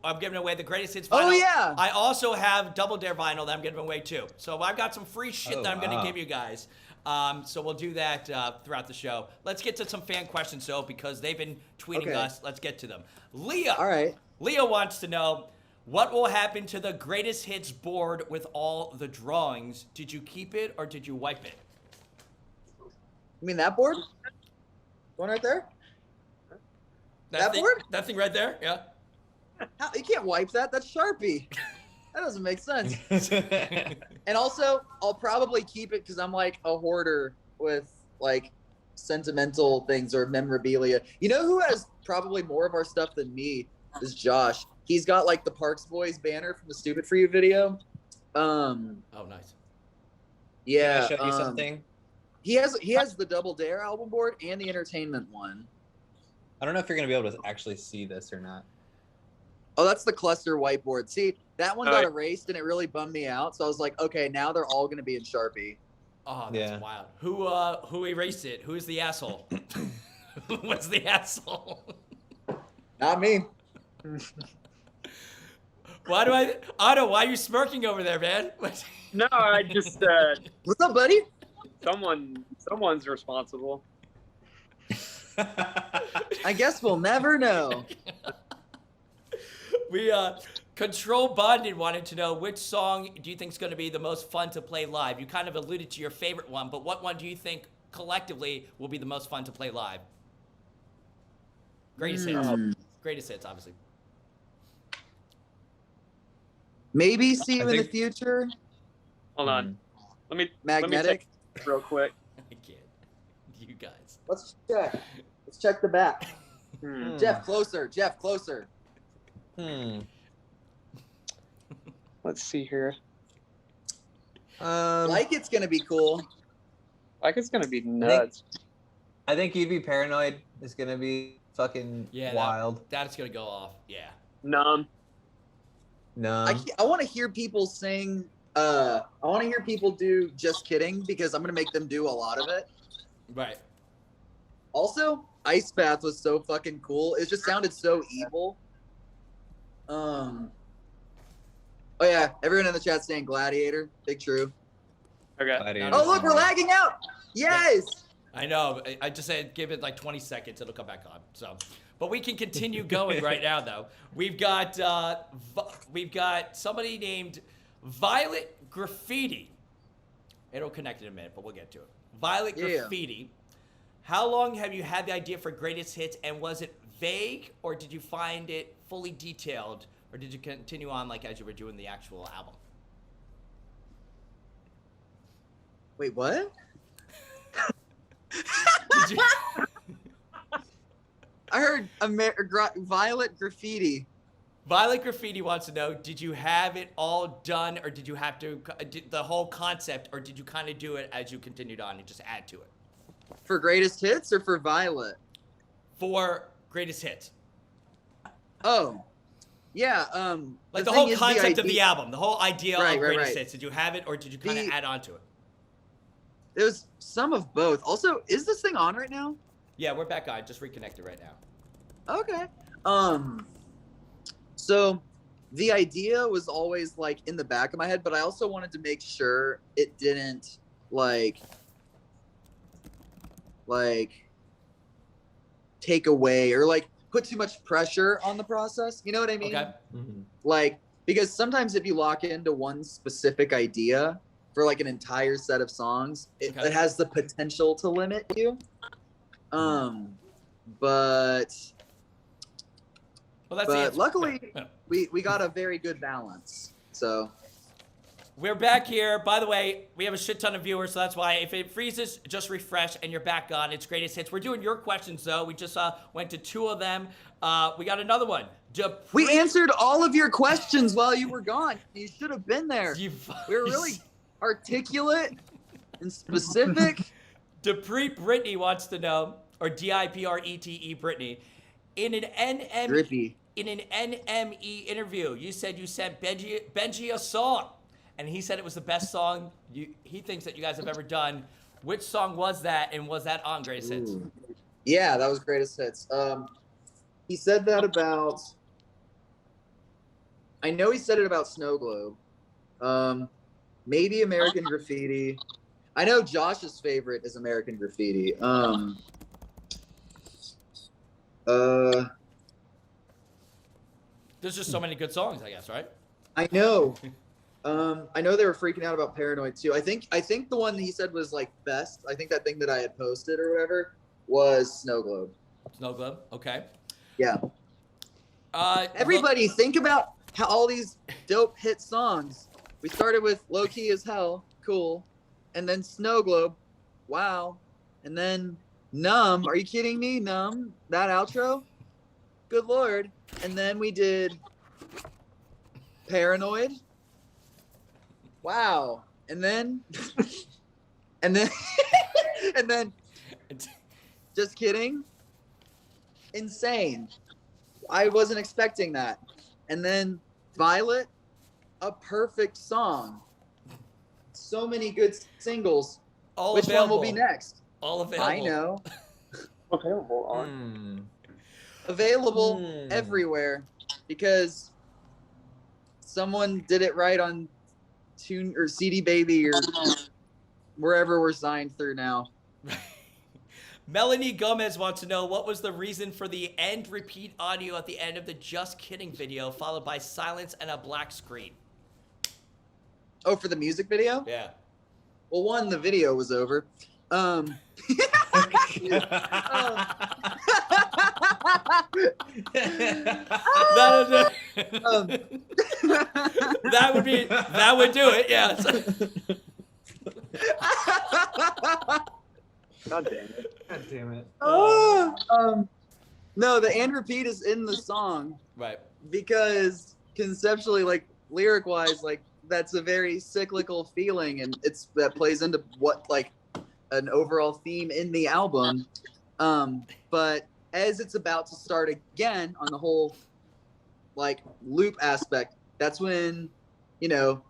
S1: I'm giving away the greatest hits
S2: Oh,
S1: vinyl.
S2: yeah.
S1: I also have Double Dare vinyl that I'm giving away too. So I've got some free shit
S3: Oh,
S1: that I'm going to
S3: wow.
S1: give you guys. So we'll do that throughout the show. Let's get to some fan questions, though, because they've been tweeting
S2: Okay.
S1: us. Let's get to them. Leah.
S2: All right.
S1: Leah wants to know, what will happen to the greatest hits board with all the drawings? Did you keep it or did you wipe it?
S2: You mean that board? One right there? That
S1: thing,
S2: board?
S1: That thing right there? Yeah.
S2: How, you can't wipe that. That's Sharpie. That doesn't make sense. And also, I'll probably keep it because I'm like a hoarder with like sentimental things or memorabilia. You know who has probably more of our stuff than me is Josh. He's got like the Parks Boys banner from the Stupid For You video.
S1: Oh, nice.
S2: Yeah.
S3: Can I show you something?
S2: He has the Double Dare album board and the entertainment one.
S3: I don't know if you're gonna be able to actually see this or not.
S2: Oh, that's the cluster whiteboard. See, that one
S4: Oh,
S2: got
S4: yeah.
S2: erased and it really bummed me out. So I was like, okay, now they're all going to be in Sharpie.
S1: Oh, that's
S3: Yeah.
S1: wild. Who erased it? Who's the asshole? Who was the asshole?
S2: Not me.
S1: Otto, why are you smirking over there, man?
S4: No, I just
S2: What's up, buddy?
S4: someone's responsible.
S2: I guess we'll never know.
S1: We Control Bonded wanted to know, which song do you think is going to be the most fun to play live? You kind of alluded to your favorite one, but what one do you think collectively will be the most fun to play live? Greatest hits. Greatest hits, obviously.
S2: Maybe See You
S3: I
S2: in the
S3: think-
S2: Future.
S4: Hold on. Let me
S2: Magnetic.
S4: check real quick.
S1: I can't. You guys.
S2: Let's check. Let's check the back.
S4: Hmm.
S2: Jeff, closer. Jeff, closer.
S4: Let's see here.
S2: Like It's going to be cool.
S4: Like it's gonna be nuts.
S3: I think EV Paranoid is gonna be fucking wild.
S1: That's going to go off. Yeah.
S4: Numb.
S3: No.
S2: I want to hear people sing. I want to hear people do Just Kidding because I'm going to make them do a lot of it.
S1: Right.
S2: Also, Ice Bath was so fucking cool. It just sounded so evil. Oh yeah, everyone in the chat saying Gladiator. Big true.
S4: Okay.
S3: Gladiator.
S2: Oh look, we're lagging out. Yes.
S1: I know. I just said give it like 20 seconds. It'll come back on. So, but we can continue going right now, though. We've got somebody named Violet Graffiti. It'll connect in a minute, but we'll get to it. Violet
S2: Yeah.
S1: Graffiti. How long have you had the idea for greatest hits, and was it vague, or did you find it fully detailed, or did you continue on like as you were doing the actual album?
S2: Wait, what?
S1: Did you?
S2: I heard Violet Graffiti.
S1: Violet Graffiti wants to know, did you have it all done, or did you have to, the whole concept, or did you kind of do it as you continued on and just add to it?
S2: For greatest hits or for Violet?
S1: For greatest hits.
S2: Oh. Yeah,
S1: Like the
S2: thing
S1: whole
S2: is
S1: concept of
S2: idea-
S1: the album, the whole idea
S2: Right,
S1: of
S2: right,
S1: greatest
S2: right.
S1: hits. Did you have it, or did you kind of
S2: The-
S1: add on to it?
S2: It was some of both. Also, is this thing on right now?
S1: Yeah, we're back on. Just reconnected right now.
S2: Okay. So the idea was always like in the back of my head, but I also wanted to make sure it didn't like take away or like put too much pressure on the process. You know what I mean?
S1: Okay.
S2: Like, because sometimes if you lock into one specific idea for like an entire set of songs, it has the potential to limit you. But
S1: Well, that's the answer.
S2: luckily
S1: Yeah.
S2: we got a very good balance. So
S1: We're back here. By the way, we have a shit ton of viewers, so that's why if it freezes, just refresh and you're back on. It's greatest hits. We're doing your questions though. We just went to 2 of them. We got another one.
S2: We answered all of your questions while you were gone. You should have been there. We were really articulate and specific.
S1: Dupree Brittany wants to know, or Diprete Brittany, in an NME interview, you said you sent Benji a song, and he said it was the best song he thinks that you guys have ever done. Which song was that, and was that on Greatest Hits?
S2: Yeah, that was Greatest Hits. He said that about. I know he said it about Snow Globe. Maybe American Graffiti. I know Josh's favorite is American Graffiti.
S1: There's just so many good songs, I guess, right?
S2: I know. I know they were freaking out about Paranoid too. I think the one that he said was like best. I think that thing that I had posted or whatever was Snow Globe.
S1: Snow Globe, okay.
S2: Yeah. Everybody, think about how all these dope hit songs. We started with Low Key as Hell, cool, and then Snow Globe, wow, and then Numb. Are you kidding me? Numb, that outro, good lord. And then we did Paranoid, wow, and then and then just kidding, Insane. I wasn't expecting that. And then Violet, a perfect song. So many good singles.
S1: All
S2: Which
S1: available.
S2: one will be next?
S1: All available.
S2: I know.
S4: Available on.
S2: Available everywhere because someone did it right on Tune or CD Baby or wherever we're signed through now.
S1: Melanie Gomez wants to know, what was the reason for the end repeat audio at the end of the Just Kidding video, followed by silence and a black screen?
S2: Oh, for the music video?
S1: Yeah.
S2: Well, one, the video was over.
S1: That would do it, yeah.
S4: God damn it.
S3: God damn it.
S2: No, the and repeat is in the song.
S1: Right.
S2: Because conceptually, like lyric wise, like that's a very cyclical feeling, and that plays into what like an overall theme in the album. But as it's about to start again on the whole like loop aspect, that's when you know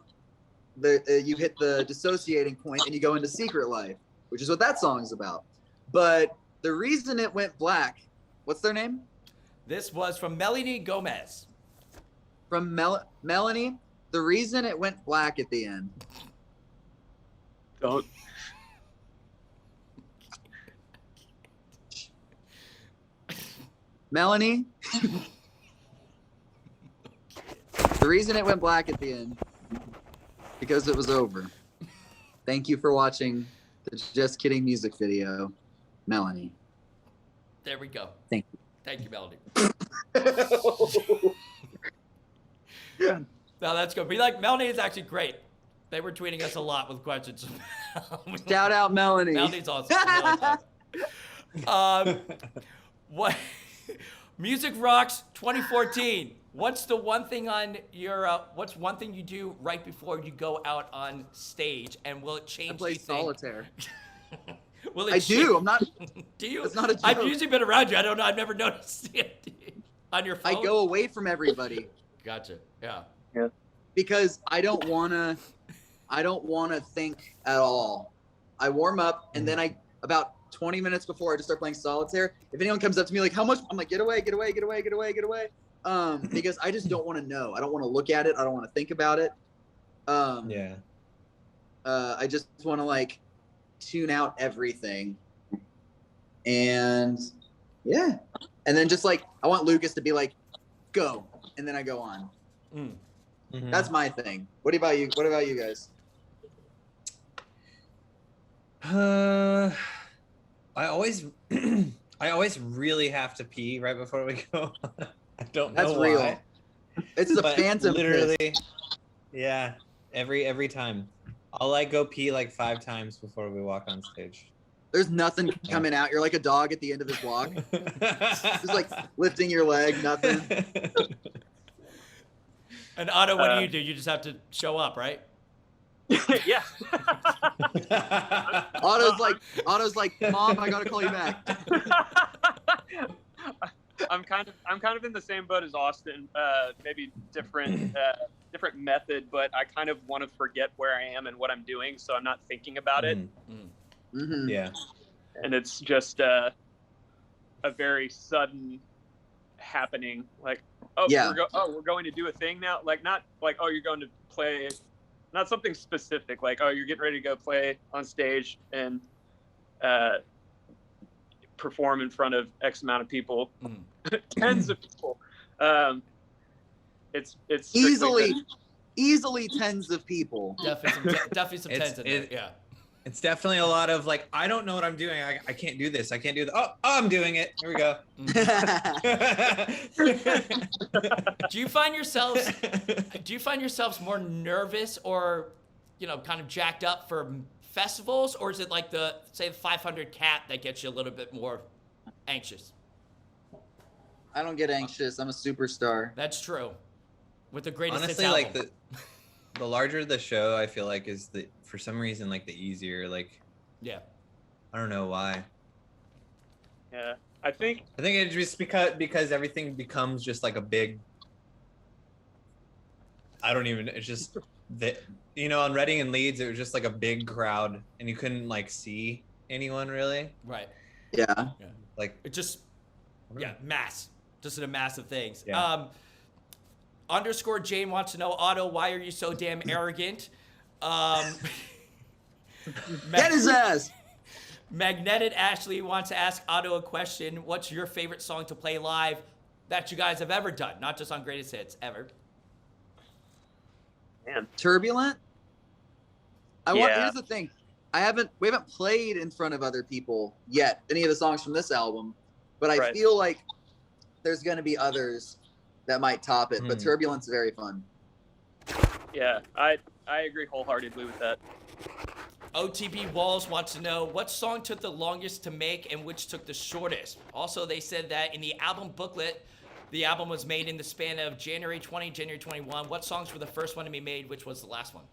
S2: you hit the dissociating point and you go into Secret Life, which is what that song is about. But the reason it went black, what's their name?
S1: This was from Melanie Gomez.
S2: From Melanie, the reason it went black at the end.
S4: Don't.
S2: Melanie, the reason it went black at the end, because it was over. Thank you for watching the Just Kidding music video, Melanie.
S1: There we go.
S2: Thank you.
S1: Thank you, Melanie.
S2: Yeah.
S1: No, that's good. But like, Melanie is actually great. They were tweeting us a lot with questions.
S2: Shout out Melanie.
S1: Melanie's awesome. Really awesome. What? Music Rocks 2014. What's the one thing on your? What's one thing you do right before you go out on stage, and will it change?
S2: I play solitaire.
S1: Will it
S2: I do. I'm not.
S1: Do you?
S2: It's not a joke.
S1: I've usually been around you. I don't know. I've never noticed it on your phone.
S2: I go away from everybody.
S1: Gotcha. Yeah.
S4: Yeah.
S2: Because I don't wanna think at all. I warm up and then about 20 minutes before I just start playing solitaire. If anyone comes up to me like, how much? I'm like, get away. Because I just don't want to know. I don't want to look at it. I don't want to think about it. I just want to like tune out everything. And yeah. And then just like, I want Lucas to be like, go. And then I go on.
S3: Mm-hmm.
S2: That's my thing. What about you? What about you guys?
S3: I always really have to pee right before we go. I don't know
S2: That's
S3: why.
S2: real. It's the
S3: But
S2: phantom
S3: literally,
S2: piss.
S3: yeah. Every time. I'll like go pee like 5 times before we walk on stage.
S2: There's nothing coming out. You're like a dog at the end of his walk. Just like lifting your leg, nothing.
S1: And Otto, what do? You just have to show up, right?
S4: Yeah.
S2: Otto's like, Mom, I gotta call you back.
S4: I'm kind of in the same boat as Austin. Maybe different method, but I kind of want to forget where I am and what I'm doing, so I'm not thinking about it.
S2: Mm-hmm.
S3: Yeah.
S4: And it's just a very sudden happening. Like, we're going to do a thing now. Like, not like, oh, you're going to play. Not something specific. Like, oh, you're getting ready to go play on stage and perform in front of X amount of people, tens of people. It's
S2: easily tens of people.
S1: Definitely some tens in there. Yeah.
S3: It's definitely a lot of like, I don't know what I'm doing. I can't do this. I can't do that. Oh, I'm doing it. Here we go.
S1: Do you find yourselves more nervous or, kind of jacked up for festivals, or is it like the 500 cap that gets you a little bit more anxious?
S2: I don't get anxious. I'm a superstar.
S1: That's true. With the greatest hits
S3: honestly,
S1: album.
S3: like the larger the show, I feel like is for some reason like the easier. Like,
S1: yeah,
S3: I don't know why.
S4: Yeah, I think
S3: it's just because everything becomes just like a big. It's just that on Reading and Leeds, it was just like a big crowd, and you couldn't like see anyone really.
S1: Right.
S2: Yeah.
S3: Like
S1: it just, mass, just a mass of things.
S3: Yeah.
S1: Underscore Jane wants to know, Otto, why are you so damn arrogant?
S2: Get his ass.
S1: Magnetic Ashley wants to ask Otto a question. What's your favorite song to play live that you guys have ever done? Not just on Greatest Hits, ever.
S4: Man.
S2: Turbulent? Here's the thing. We haven't played in front of other people yet, any of the songs from this album, but I feel like there's going to be others that might top it, but Turbulent's very fun.
S4: Yeah, I agree wholeheartedly with that.
S1: OTB Walls wants to know, what song took the longest to make and which took the shortest? Also, they said that in the album booklet, the album was made in the span of January 20, January 21. What songs were the first one to be made? Which was the last one?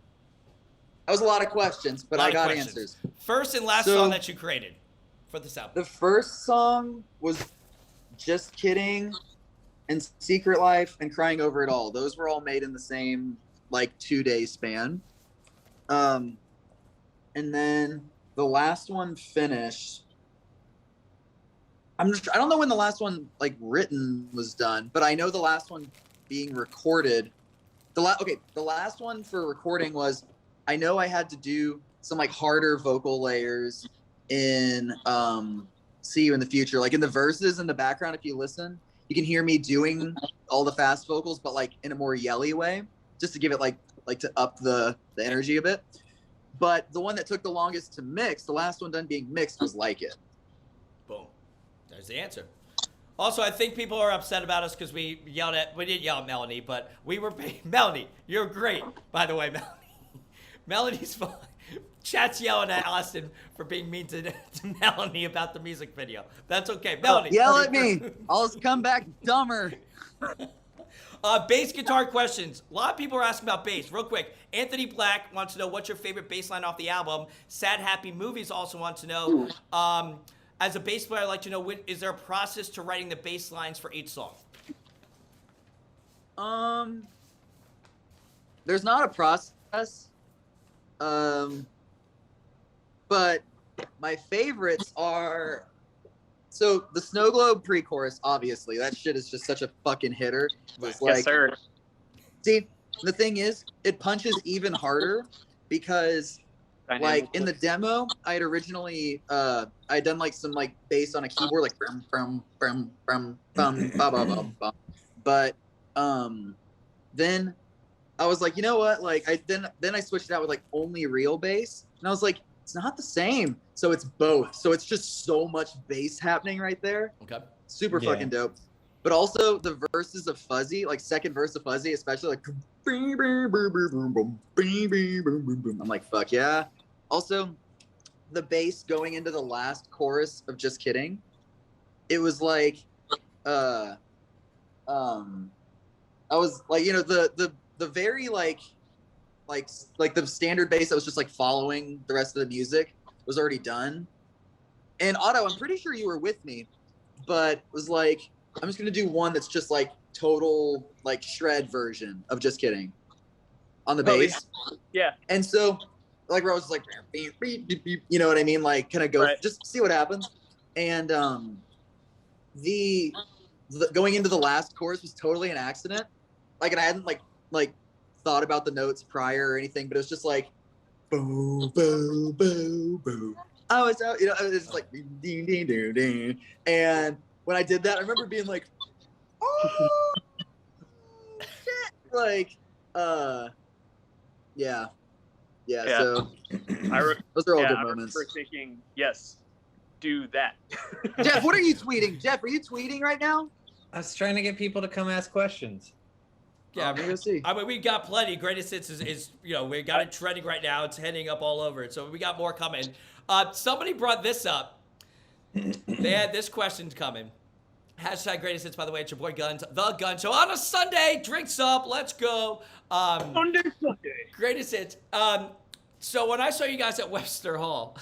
S2: That was a lot of questions, but I got answers.
S1: First and last song that you created for this album.
S2: The first song was Just Kidding and Secret Life and Crying Over It All. Those were all made in the same 2-day span. And then the last one finished. I don't know when the last one written was done, but I know the last one being recorded. The last one for recording was, I know I had to do some harder vocal layers in See You in the Future. Like in the verses in the background, if you listen, you can hear me doing all the fast vocals, but in a more yelly way, just to give it to up the energy a bit. But the one that took the longest to mix, the last one done being mixed, was Like It.
S1: Boom. There's the answer. Also, I think people are upset about us because we didn't yell at Melanie, but we were Melanie, you're great, by the way, Melanie. Melanie's fine. Chat's yelling at Austin for being mean to Melanie about the music video. That's okay. Melanie.
S2: Yell at me. I'll just come back dumber.
S1: Bass guitar questions. A lot of people are asking about bass. Real quick, Anthony Black wants to know, what's your favorite bass line off the album? Sad Happy Movies also wants to know, as a bass player, I'd like to know, is there a process to writing the bass lines for each song?
S2: There's not a process. But my favorites are, so the Snow Globe pre-chorus, obviously, that shit is just such a fucking hitter. It's
S4: Yes, sir.
S2: See, the thing is, it punches even harder because in the demo, I had originally, I'd done some bass on a keyboard, brum, brum, brum, brum, bum, ba, ba, bum, bum. But, then I was like, you know what? Then I switched it out with only real bass, and I was like, it's not the same. So it's both. So it's just so much bass happening right there.
S1: Okay.
S2: Super fucking dope. But also the verses of Fuzzy, second verse of Fuzzy, especially I'm like, fuck yeah. Also, the bass going into the last chorus of Just Kidding, it was like, I was like, you know, the very like the standard bass that was just like following the rest of the music was already done. And Otto, I'm pretty sure you were with me, but it was like, I'm just gonna do one that's just like total like shred version of Just Kidding on the bass.
S4: Yeah.
S2: And so like where I was like, beep, beep, beep, beep, you know what I mean? Like kind of go just see what happens. And the going into the last chorus was totally an accident. Like, and I hadn't like thought about the notes prior or anything, but it was just like boo boo boo boo. I was out, you know, it was just like ding ding ding ding ding. And when I did that, I remember being like, oh shit. Like yeah. So those are all good moments.
S4: I remember thinking, yes, do that.
S2: Jeff, what are you tweeting? Jeff, are you tweeting right now?
S3: I was trying to get people to come ask questions.
S1: Yeah,
S2: we'll see.
S1: I mean, we got plenty. Greatest Hits is you know, we got it trending right now. It's heading up all over it. So we got more coming. Somebody brought this up. They had this question coming. Hashtag Greatest Hits, by the way. It's your boy Gunz, the Gunz Show. On a Sunday, drinks up, let's go.
S4: Sunday.
S1: Greatest Hits. So when I saw you guys at Webster Hall,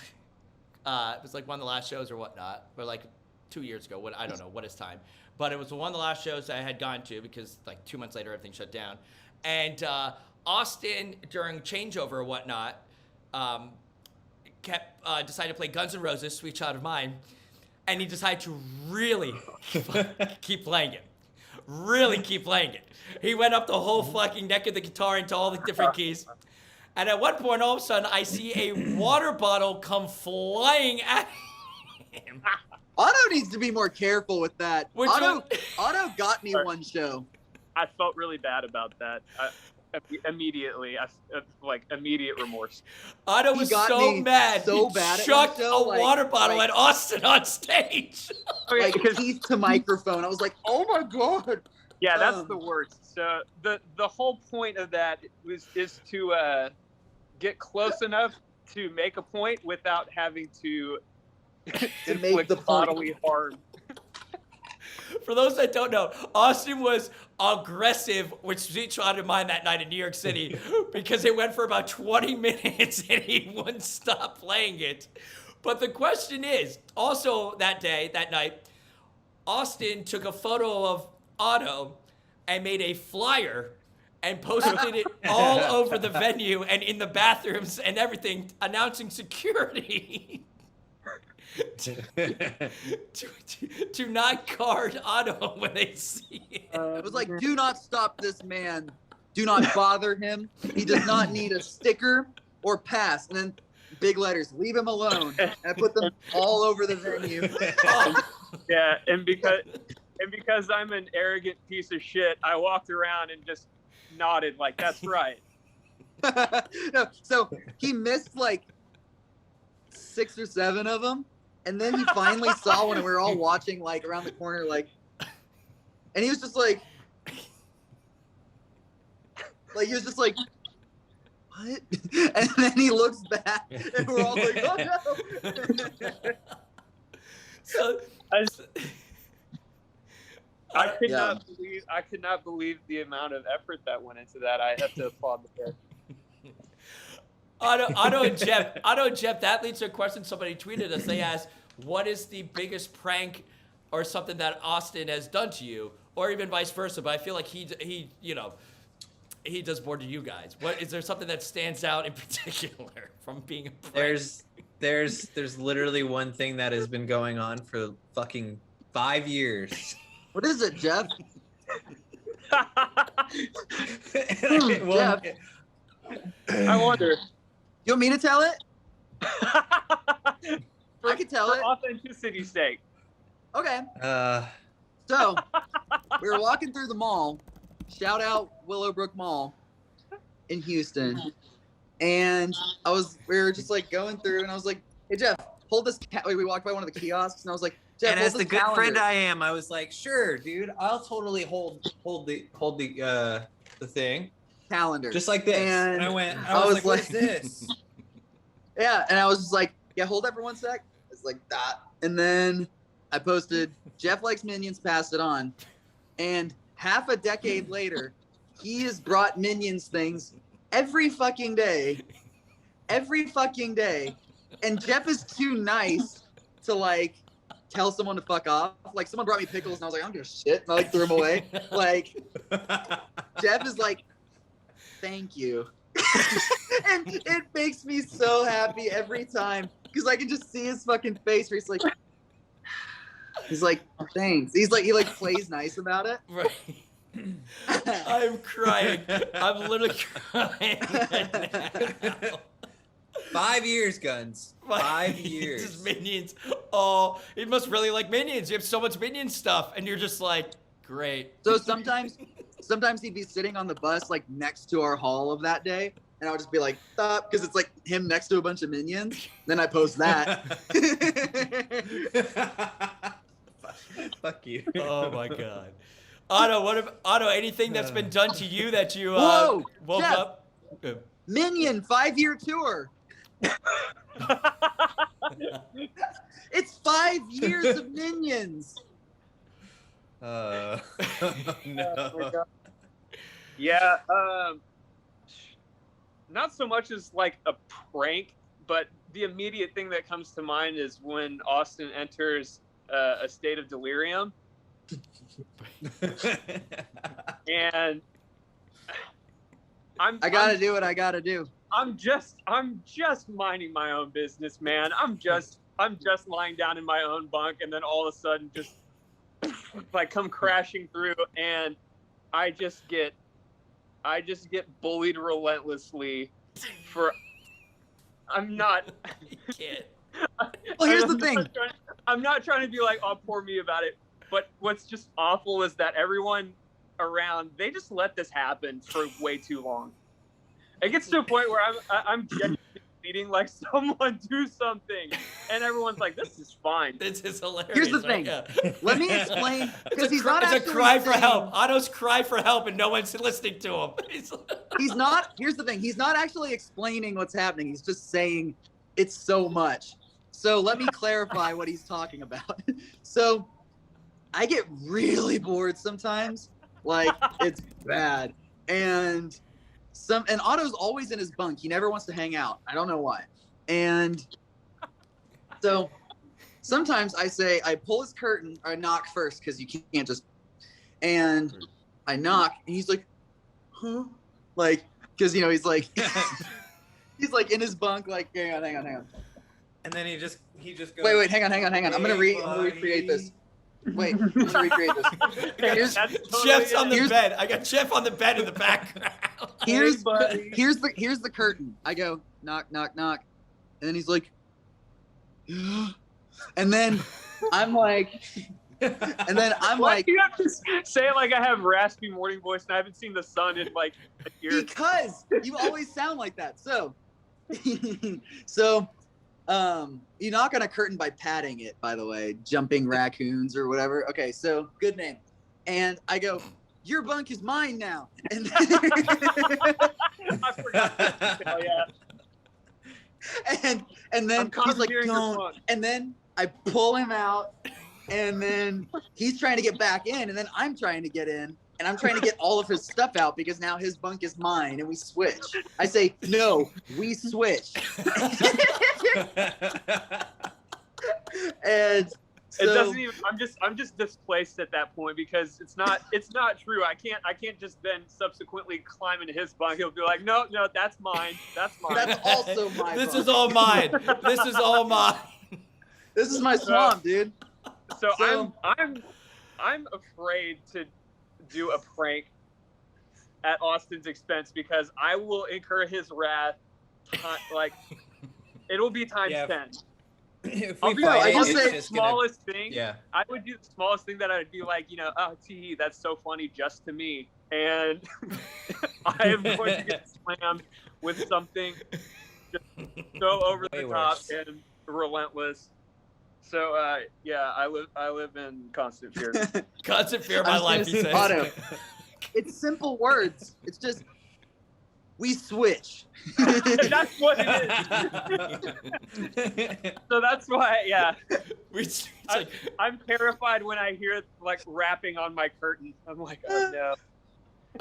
S1: it was like one of the last shows or whatnot, or like 2 years ago. I don't know what is time, but it was one of the last shows I had gone to because like 2 months later everything shut down. And Austin during changeover or whatnot decided to play Guns N' Roses, Sweet Child of Mine, and he decided to really keep playing it. Really keep playing it. He went up the whole fucking neck of the guitar into all the different keys. And at one point, all of a sudden, I see a water bottle come flying at him.
S2: Otto needs to be more careful with that. Otto got me one show.
S4: I felt really bad about that. Immediately, like immediate remorse.
S1: Otto was so mad.
S2: So
S1: he
S2: bad
S1: chucked
S2: at one show,
S1: a water bottle at Austin on stage.
S2: Like teeth to microphone. I was like, oh my god.
S4: Yeah, that's the worst. So the whole point of that is to get close enough to make a point without having to
S2: make the
S4: bodily harm.
S1: For those that don't know, Austin was aggressive with Sweet Child of Mine that night in New York City because it went for about 20 minutes and he wouldn't stop playing it. But the question is, also that night, Austin took a photo of Otto and made a flyer and posted it all over the venue and in the bathrooms and everything, announcing security to not guard Otto when they see it.
S2: It was like, do not stop this man. Do not bother him. He does not need a sticker or pass. And then big letters, leave him alone. And I put them all over the venue.
S4: Yeah, and because I'm an arrogant piece of shit, I walked around and just nodded like, that's right.
S2: No, so he missed like 6 or 7 of them. And then he finally saw one and we were all watching like around the corner, like, and he was just like he was just like, what? And then he looks back and we're all like, oh no.
S4: So I could not believe the amount of effort that went into that. I have to applaud the pair.
S1: Otto and Jeff, that leads to a question somebody tweeted us. They asked, what is the biggest prank or something that Austin has done to you? Or even vice versa, but I feel like he does more to you guys. What is there something that stands out in particular from being a prank?
S3: There's literally one thing that has been going on for fucking 5 years.
S2: What is it, Jeff?
S3: Jeff.
S4: I wonder.
S2: You want me to tell it? I can tell it.
S4: Authenticity's sake.
S2: Okay. So, we were walking through the mall. Shout out Willowbrook Mall in Houston. And we were just like going through and I was like, hey Jeff, hold this we walked by one of the kiosks and I was like, Jeff,
S3: and
S2: hold
S3: as
S2: this
S3: the good
S2: calendar.
S3: friend I am, I was like, sure, dude, I'll totally hold the thing.
S2: calendar.
S3: Just like this.
S2: And
S3: I went,
S2: I
S3: I was
S2: was
S3: like, what's
S2: like-
S3: this?
S2: Yeah, and I was just like, yeah, hold that for 1 sec. It's like that. And then I posted, Jeff likes Minions, pass it on. And half a decade later, he has brought Minions things every fucking day. Every fucking day. And Jeff is too nice to like tell someone to fuck off. Like someone brought me pickles and I was like, I don't give a shit. And I like threw them away. Like Jeff is like, thank you. And it makes me so happy every time because I can just see his fucking face where he's like, thanks. He like plays nice about it.
S1: Right. I'm crying. I'm literally crying right now.
S3: 5 years, Gunz. 5 years.
S1: Just Minions. Oh, he must really like Minions. You have so much Minion stuff, and you're just like, great.
S2: So sometimes he'd be sitting on the bus like next to our hall of that day, and I would just be like, stop, because it's like him next to a bunch of Minions. Then I post that.
S3: Fuck you.
S1: Oh my god. Otto, anything that's been done to you that you
S2: Whoa,
S1: woke
S2: Jeff.
S1: up?
S2: Minion 5-year tour. It's 5 years of Minions.
S3: No.
S4: Yeah, not so much as like a prank, but the immediate thing that comes to mind is when Austin enters a state of delirium, and
S2: I gotta do what I gotta do.
S4: I'm just minding my own business, man. I'm just lying down in my own bunk, and then all of a sudden, just like come crashing through, and I just get bullied relentlessly for. I'm not.
S1: You can't.
S2: Well, here's the thing.
S4: I'm not trying to be like, oh, poor me about it. But what's just awful is that everyone around, they just let this happen for way too long. It gets to a point where I'm genuinely needing like someone do something, and everyone's like, "This is fine."
S1: This is hilarious.
S2: Here's the
S1: right?
S2: thing.
S1: Yeah.
S2: Let me explain because he's not
S1: It's a
S2: actually
S1: cry for
S2: saying-
S1: help. Otto's cry for help, and no one's listening to him.
S2: He's not. Here's the thing. He's not actually explaining what's happening. He's just saying it's so much. So let me clarify what he's talking about. So I get really bored sometimes. Like it's bad. And Otto's always in his bunk. He never wants to hang out. I don't know why. And so sometimes I pull his curtain, or I knock first because you can't just, and I knock and he's like, huh? Like, because he's like he's like in his bunk, like, hang on.
S3: And then he just goes.
S2: Wait, hang on. I'm gonna recreate this. Wait, I'm gonna recreate this. Here's
S1: Jeff's on the bed. I got Jeff on the bed in the background.
S2: here's the curtain. I go knock, and then he's like, and then I'm like,
S4: Why do you have to say it like I have raspy morning voice and I haven't seen the sun in like a year?
S2: because you always sound like that. So, you knock on a curtain by patting it, by the way, jumping raccoons or whatever. Okay, so good name. And I go, your bunk is mine now. And then,
S4: I forgot that detail, yeah.
S2: and then
S4: I'm
S2: he's like,
S4: commandeering your
S2: don't.
S4: bunk.
S2: And then I pull him out, and then he's trying to get back in, and then I'm trying to get in. And I'm trying to get all of his stuff out because now his bunk is mine and we switch. I say, no, we switch. And so,
S4: It doesn't even. I'm just displaced at that point because it's not true. I can't just then subsequently climb into his bunk. He'll be like, no, that's mine. That's mine.
S2: that's also my
S1: This
S2: bunk.
S1: is all mine. This is all mine.
S2: This is my swamp, dude.
S4: So I'm afraid to do a prank at Austin's expense because I will incur his wrath. Like it'll be times 10.
S3: If
S4: I'll
S3: we
S4: be
S3: fight
S4: like,
S3: it,
S2: I'll
S3: it's
S2: say
S4: the
S3: just gonna-
S4: smallest thing.
S3: Yeah.
S4: I would do the smallest thing that I'd be like, oh, tee, that's so funny just to me. And I am going to get slammed with something just so over
S3: Way
S4: the top
S3: worse.
S4: and relentless. So, yeah, I live in constant fear.
S1: Constant fear of my
S2: I was
S1: life,
S2: gonna
S1: he
S2: say,
S1: says.
S2: Otto. It's simple words. It's just we switch.
S4: That's what it is. So that's why, yeah. I'm terrified when I hear like rapping on my curtain. I'm like, oh no.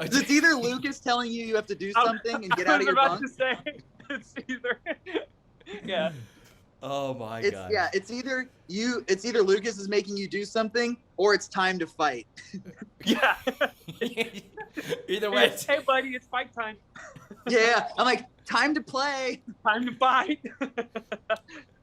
S2: It's either Lucas telling you have to do something and get out of your bunk.
S4: I was about to say, it's either, yeah.
S1: Oh my god.
S2: Yeah, it's either Lucas is making you do something or it's time to fight.
S4: Yeah.
S1: Either way.
S4: Hey buddy, it's fight time.
S2: Yeah, I'm like, time to play.
S4: Time to fight.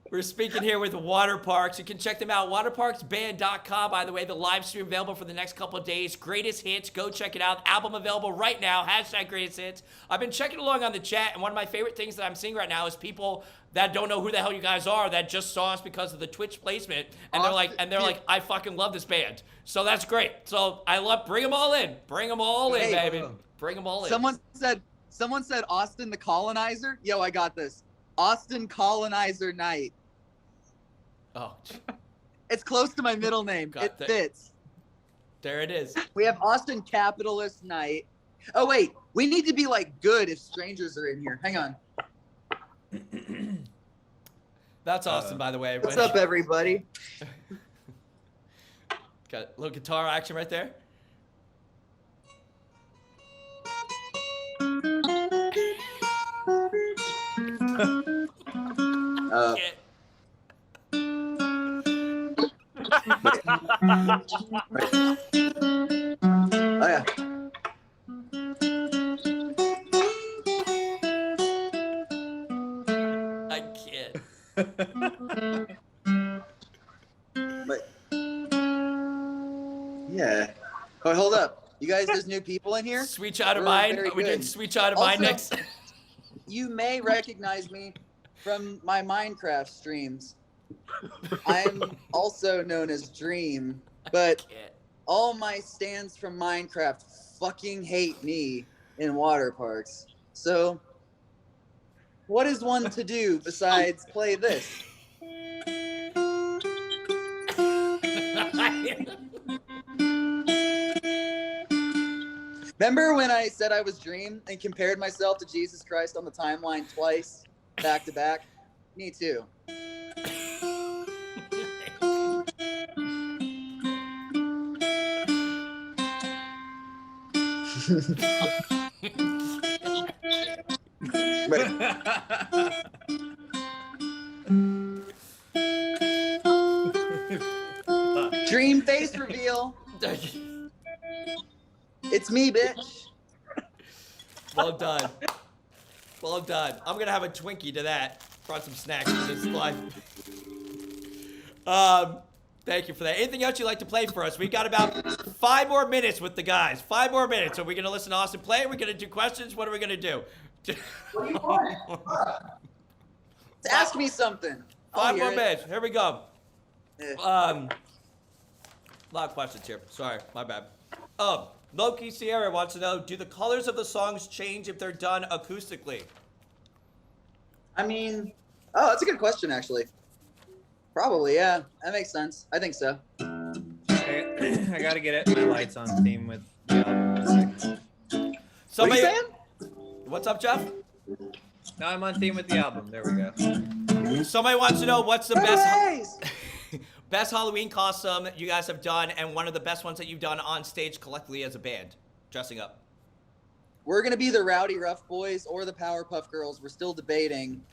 S1: We're speaking here with Waterparks. You can check them out, waterparksband.com. By the way, the live stream available for the next couple of days. Greatest hits, go check it out. Album available right now, #greatest hits. I've been checking along on the chat, and one of my favorite things that I'm seeing right now is people that don't know who the hell you guys are that just saw us because of the Twitch placement, and they're like, I fucking love this band. So that's great. So I love, bring them all in. Bring them all in, baby. Bring them all in.
S2: Someone said Austin the Colonizer. Yo, I got this. Austin Colonizer Knight.
S1: Oh.
S2: It's close to my middle name. It fits.
S1: There it is.
S2: We have Austin Capitalist Knight. Oh, wait. We need to be, like, good if strangers are in here. Hang on.
S1: That's Austin, by the way.
S2: What's up, everybody?
S1: Got a little guitar action right there.
S2: Oh yeah.
S1: I can't.
S2: But yeah. Oh, hold up. You guys, there's new people in here.
S1: Sweet Child of Mine. Are we doing Sweet Child of Mine next?
S2: You may recognize me from my Minecraft streams. I'm also known as Dream, but all my stands from Minecraft fucking hate me in Waterparks. So, what is one to do besides play this? Remember when I said I was Dream and compared myself to Jesus Christ on the timeline twice, back to back? Me too. Dream face reveal. It's me, bitch.
S1: Well done. Well done. I'm gonna have a Twinkie to that. Brought some snacks for this live. Thank you for that. Anything else you'd like to play for us? We've got about 5 more minutes with the guys. 5 more minutes. Are we gonna listen to Austin play? Are we gonna do questions? What are we gonna do?
S2: What do you want? Ask me something.
S1: 5 more minutes. Here we go.
S2: Yeah.
S1: A lot of questions here. Sorry, my bad. Loki Sierra wants to know, do the colors of the songs change if they're done acoustically?
S2: I mean, oh, that's a good question, actually. Probably, yeah. That makes sense. I think so.
S3: I gotta get it. My lights on theme with the album.
S1: Somebody,
S2: what are you saying?
S1: What's up, Jeff?
S3: No, I'm on theme with the album. There we go.
S1: Somebody wants to know what's the best Halloween costume you guys have done, and one of the best ones that you've done on stage collectively as a band, dressing up.
S2: We're gonna be the Rowdy Rough Boys or the Powerpuff Girls. We're still debating.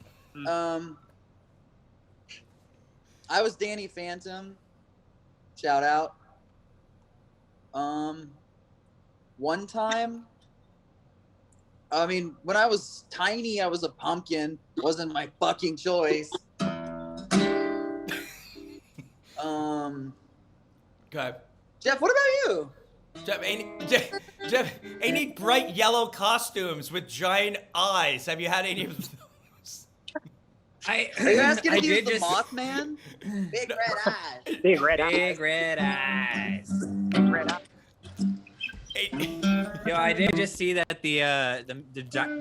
S2: I was Danny Phantom. Shout out. One time, I mean, when I was tiny, I was a pumpkin. Wasn't my fucking choice.
S1: Okay.
S2: Jeff, what about you?
S1: Jeff, any bright yellow costumes with giant eyes? Have you had any of those?
S2: Are you asking if he was the Mothman? Big red eyes.
S4: Big red eyes.
S3: Big red eyes.
S4: Big red eyes.
S3: Yo, I did just see that the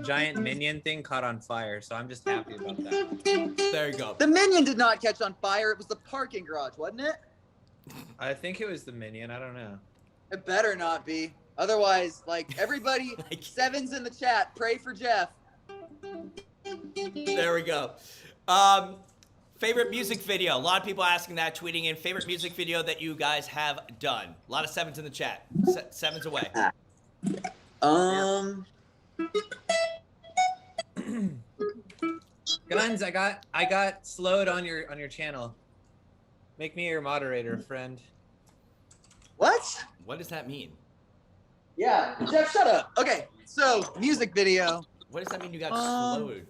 S3: giant Minion thing caught on fire, so I'm just happy about that.
S1: There you go.
S2: The Minion did not catch on fire. It was the parking garage, wasn't it?
S3: I think it was the Minion. I don't know.
S2: It better not be. Otherwise, like everybody,
S1: Like-
S2: sevens in the chat, pray for Jeff.
S1: There we go. Favorite music video. A lot of people asking that, tweeting in. Favorite music video that you guys have done. A lot of sevens in the chat. Sevens away.
S3: Gunz, I got slowed on your channel. Make me your moderator, friend.
S2: What?
S1: What does that mean?
S2: Yeah, Jeff, shut up. Okay, so music video.
S1: What does that mean you got slowed?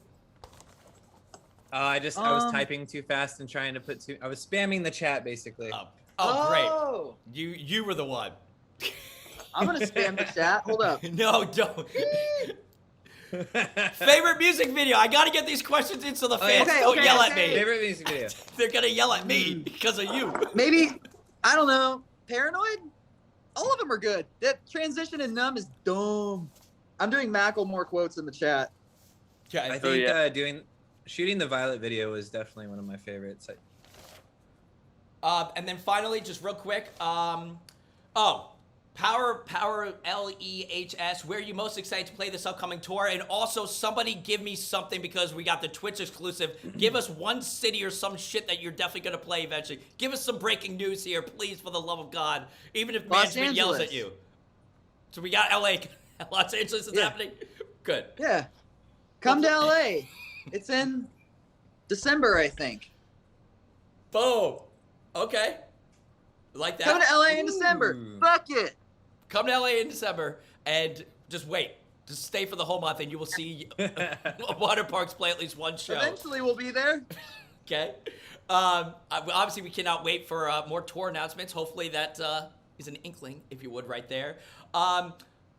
S3: I was typing too fast and trying to put I was spamming the chat basically.
S1: Oh, great. You were the one.
S2: I'm gonna spam the chat. Hold up.
S1: No, don't. Favorite music video. I gotta get these questions in so the fans don't yell at me.
S3: Favorite music video.
S1: They're gonna yell at me because of you.
S2: Maybe, I don't know, Paranoid? All of them are good. That transition in Numb is dumb. I'm doing Macklemore quotes in the chat.
S3: I think shooting the Violet video was definitely one of my favorites.
S1: And then finally, just real quick, Power LEHS, where are you most excited to play this upcoming tour? And also, somebody give me something because we got the Twitch exclusive. Give us one city or some shit that you're definitely going to play eventually. Give us some breaking news here, please, for the love of God. Even if management yells at you. So we got LA. Los Angeles is happening? Good.
S2: Yeah. Come to LA. It's in December, I think.
S1: Boom. Okay. Like that.
S2: Come to LA in December. Fuck it.
S1: Come to LA in December and just wait. Just stay for the whole month and you will see Waterparks play at least one show.
S2: Eventually we'll be there.
S1: Okay. Obviously, we cannot wait for more tour announcements. Hopefully that is an inkling, if you would, right there.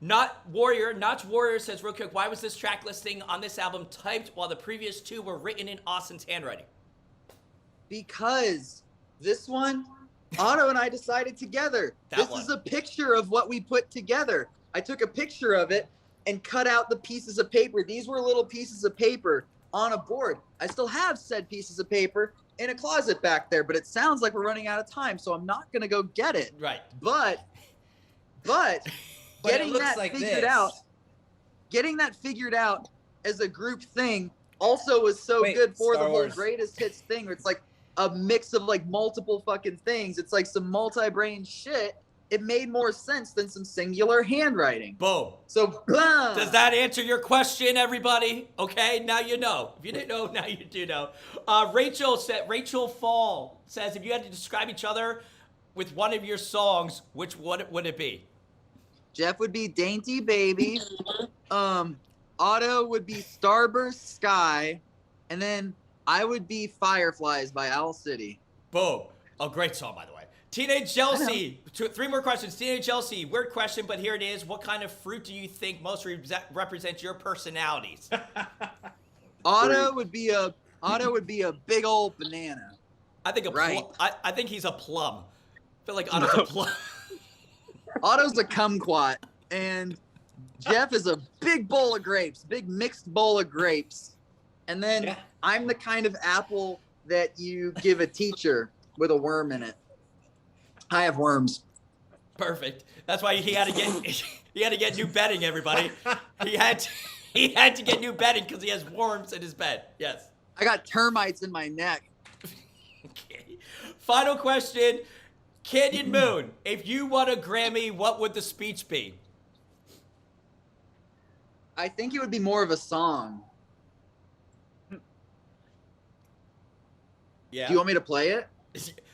S1: Notch Warrior says real quick, why was this track listing on this album typed while the previous two were written in Austin's handwriting?
S2: Because this one, Otto and I decided together. This is a picture of what we put together. I took a picture of it and cut out the pieces of paper. These were little pieces of paper on a board. I still have said pieces of paper in a closet back there, but it sounds like we're running out of time, so I'm not gonna go get it.
S1: Right.
S2: But getting that figured out as a group thing also was so good for the whole greatest hits thing, where it's like a mix of like multiple fucking things. It's like some multi-brain shit. It made more sense than some singular handwriting.
S1: Boom.
S2: So,
S1: does that answer your question, everybody? Okay, now you know. If you didn't know, now you do know. Rachel Fall says, if you had to describe each other with one of your songs, which one would it be?
S2: Jeff would be Dainty Baby. Otto would be Starburst Sky. And then I would be Fireflies by Owl City.
S1: Boom. A great song, by the way. Teenage Jealousy. 3 more questions. Teenage Jealousy. Weird question, but here it is. What kind of fruit do you think most represents your personalities?
S2: Otto would be a big old banana.
S1: I think I think he's a plum. I feel like Otto's a plum.
S2: Otto's a kumquat, and Jeff is a big bowl of grapes, big mixed bowl of grapes. And then I'm the kind of apple that you give a teacher with a worm in it. I have worms.
S1: Perfect. That's why he had to get new bedding, everybody. He had to get new bedding because he has worms in his bed. Yes.
S2: I got termites in my neck.
S1: Okay. Final question. Canyon Moon, if you won a Grammy, what would the speech be?
S2: I think it would be more of a song.
S1: Yeah.
S2: Do you want me to play it?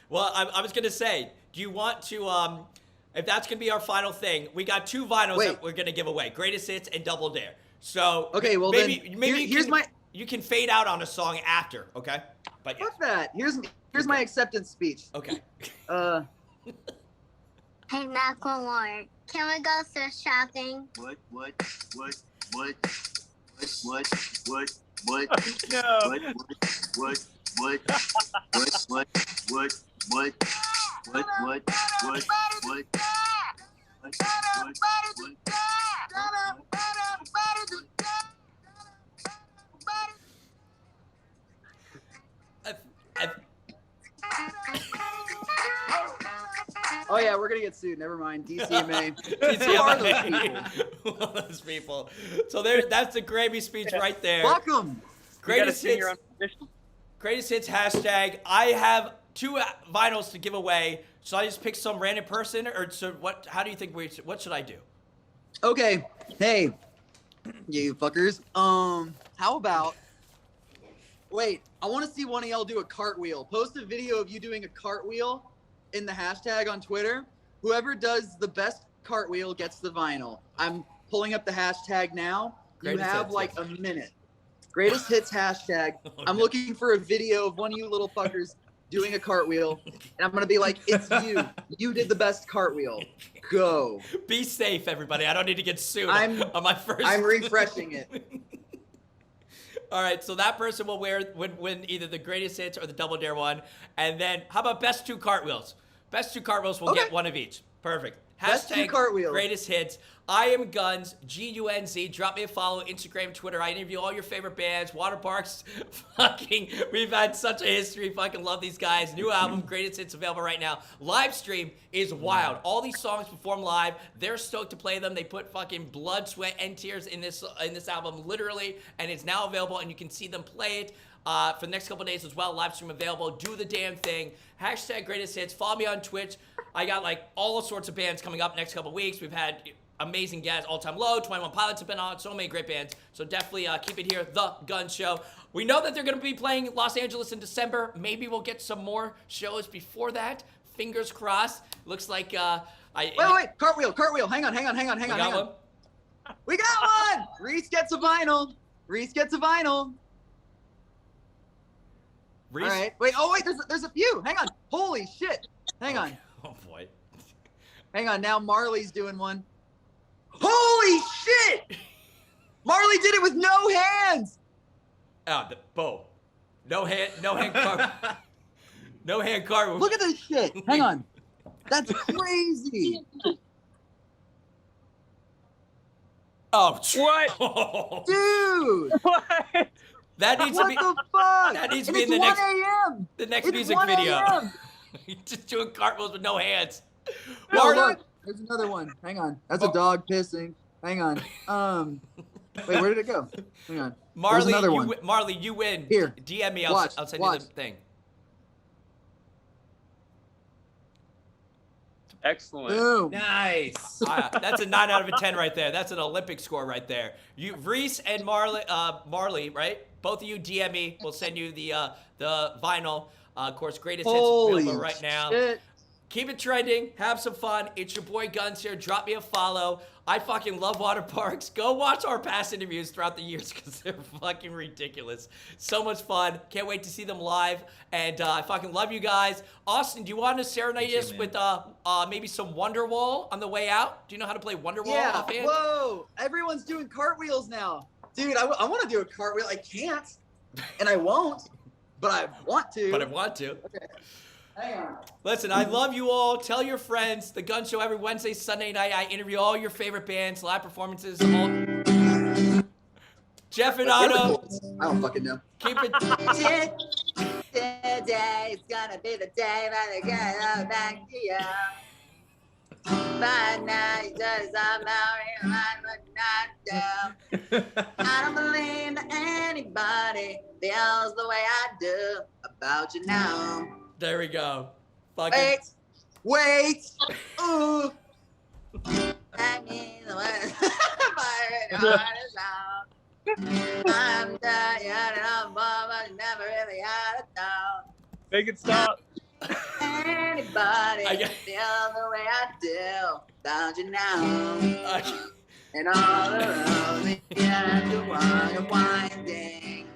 S1: Well, I was going to say, do you want to, if that's going to be our final thing, we got 2 vinyls that we're going to give away, Greatest Hits and Double Dare. So
S2: okay, well
S1: maybe
S2: you
S1: can fade out on a song after, okay? But
S2: fuck that. Here's my acceptance speech.
S1: Okay.
S5: Hey, Macklemore, can we go thrift shopping?
S6: What?
S4: No.
S2: Oh yeah, we're gonna get sued. Never mind. DCMA. Who are those people?
S1: Who are those people? So that's the Grammy speech right there.
S2: Fuck them.
S1: Greatest hits. Greatest hits hashtag. I have 2 vinyls to give away. Should I just pick some random person, or so what? How do you think what should I do?
S2: Okay. Hey, you fuckers. How about? Wait, I want to see one of y'all do a cartwheel. Post a video of you doing a cartwheel in the hashtag on Twitter. Whoever does the best cartwheel gets the vinyl. I'm pulling up the hashtag now.
S1: Greatest
S2: you have
S1: hits,
S2: like
S1: yes.
S2: a minute. Greatest hits hashtag. I'm looking for a video of one of you little fuckers doing a cartwheel, and I'm gonna be like, it's you. You did the best cartwheel. Go.
S1: Be safe, everybody. I don't need to get sued
S2: I'm
S1: on my first.
S2: I'm refreshing it.
S1: All right, so that person will win either the greatest hits or the double dare one. And then how about best 2 cartwheels? Best 2 cartwheels will get one of each. Perfect.
S2: Best 2
S1: Hashtag
S2: cartwheels.
S1: greatest hits. I am Gunz, Gunz. Drop me a follow, Instagram, Twitter. I interview all your favorite bands. Waterparks. We've had such a history. Fucking love these guys. New album, greatest hits available right now. Livestream is wild. All these songs perform live. They're stoked to play them. They put fucking blood, sweat, and tears in this album, literally, and it's now available, and you can see them play it. For the next couple days as well. Live stream available. Do the damn thing. Hashtag greatest hits. Follow me on Twitch. I got like all sorts of bands coming up next couple weeks. We've had amazing guests. All Time Low, 21 Pilots have been on. So many great bands. So definitely keep it here. The Gunz Show. We know that they're going to be playing Los Angeles in December. Maybe we'll get some more shows before that. Fingers crossed. Looks like
S2: Wait, cartwheel. Hang on.
S1: one?
S2: We got one. Reese gets a vinyl.
S1: Reese?
S2: All right. Wait. There's a few. Hang on. Holy shit. Hang on.
S1: Oh boy.
S2: Hang on. Now Marley's doing one. Holy shit! Marley did it with no hands.
S1: Bo. No hand card. No hand card.
S2: Look at this shit. Hang on. That's crazy.
S1: Oh,
S4: What?
S2: Dude.
S4: What?
S1: that needs
S2: What
S1: to be.
S2: the fuck?
S1: That needs to
S2: And
S1: be in
S2: it's
S1: the
S2: 1
S1: next
S2: a.m.
S1: the next
S2: It's
S1: music
S2: 1
S1: video.
S2: a.m.
S1: Just doing cartwheels with no hands.
S2: Oh,
S1: Marley,
S2: look. There's another one. Hang on. That's a dog pissing. Hang on. Wait, where did it go? Hang on. There's
S1: Marley,
S2: another one.
S1: Marley, you win.
S2: Here.
S1: DM me.
S2: Watch,
S1: I'll send
S2: watch.
S1: you the thing.
S4: Excellent.
S2: Boom.
S3: Nice.
S1: That's a 9 out of a 10 right there. That's an Olympic score right there. You, Reese and Marley, right? Both of you DM me. We'll send you the vinyl. Of course, greatest hits
S2: Holy
S1: available right now.
S2: shit.
S1: Keep it trending. Have some fun. It's your boy Gunz here. Drop me a follow. I fucking love Waterparks. Go watch our past interviews throughout the years because they're fucking ridiculous. So much fun. Can't wait to see them live. And I fucking love you guys. Austin, do you want to serenade us with maybe some Wonderwall on the way out? Do you know how to play Wonderwall
S2: Yeah.
S1: offhand?
S2: Whoa. Everyone's doing cartwheels now. Dude, I want to do a cartwheel. I can't. And I won't. But I want to.
S1: But I want to.
S2: Okay. Hang on.
S1: Listen, I love you all. Tell your friends. The Gunz Show every Wednesday, Sunday night. I interview all your favorite bands, live performances. Jeff and Otto.
S2: I don't fucking know.
S1: Keep it.
S2: Today's gonna be the day that I get back to you. But now you just somehow realize what not do. I don't believe that anybody feels the way I do about you now.
S1: There we go. Fucking.
S2: Wait. Ooh. I mean, the way my heart is out. I'm tired of but never really had a thought.
S4: Make it stop.
S2: Anybody feel the way I do about you now. And all the roads you have to walk are winding.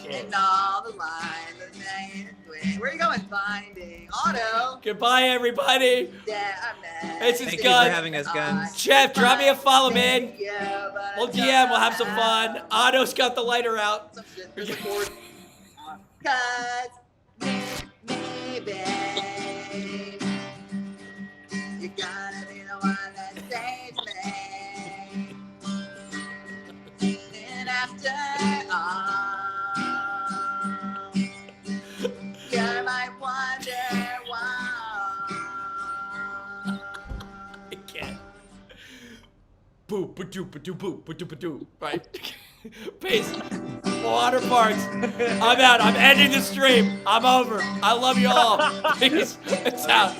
S2: And all the lines are made between. Where are you going? Finding Otto.
S1: Goodbye, everybody. This is
S3: Thank you
S1: Gunz.
S3: for having us, Gunz.
S1: Jeff, drop me a follow, man. We'll DM. We'll have some fun. Otto's got the lighter out.
S2: Cause maybe you gotta be the one that saves me. And after all, you might wonder why
S1: ba-doo, ba-doo, boo, ba-doo, ba-doo. Right. Peace. Waterparks. I'm out. I'm ending the stream. I'm over. I love you all. Peace. It's out.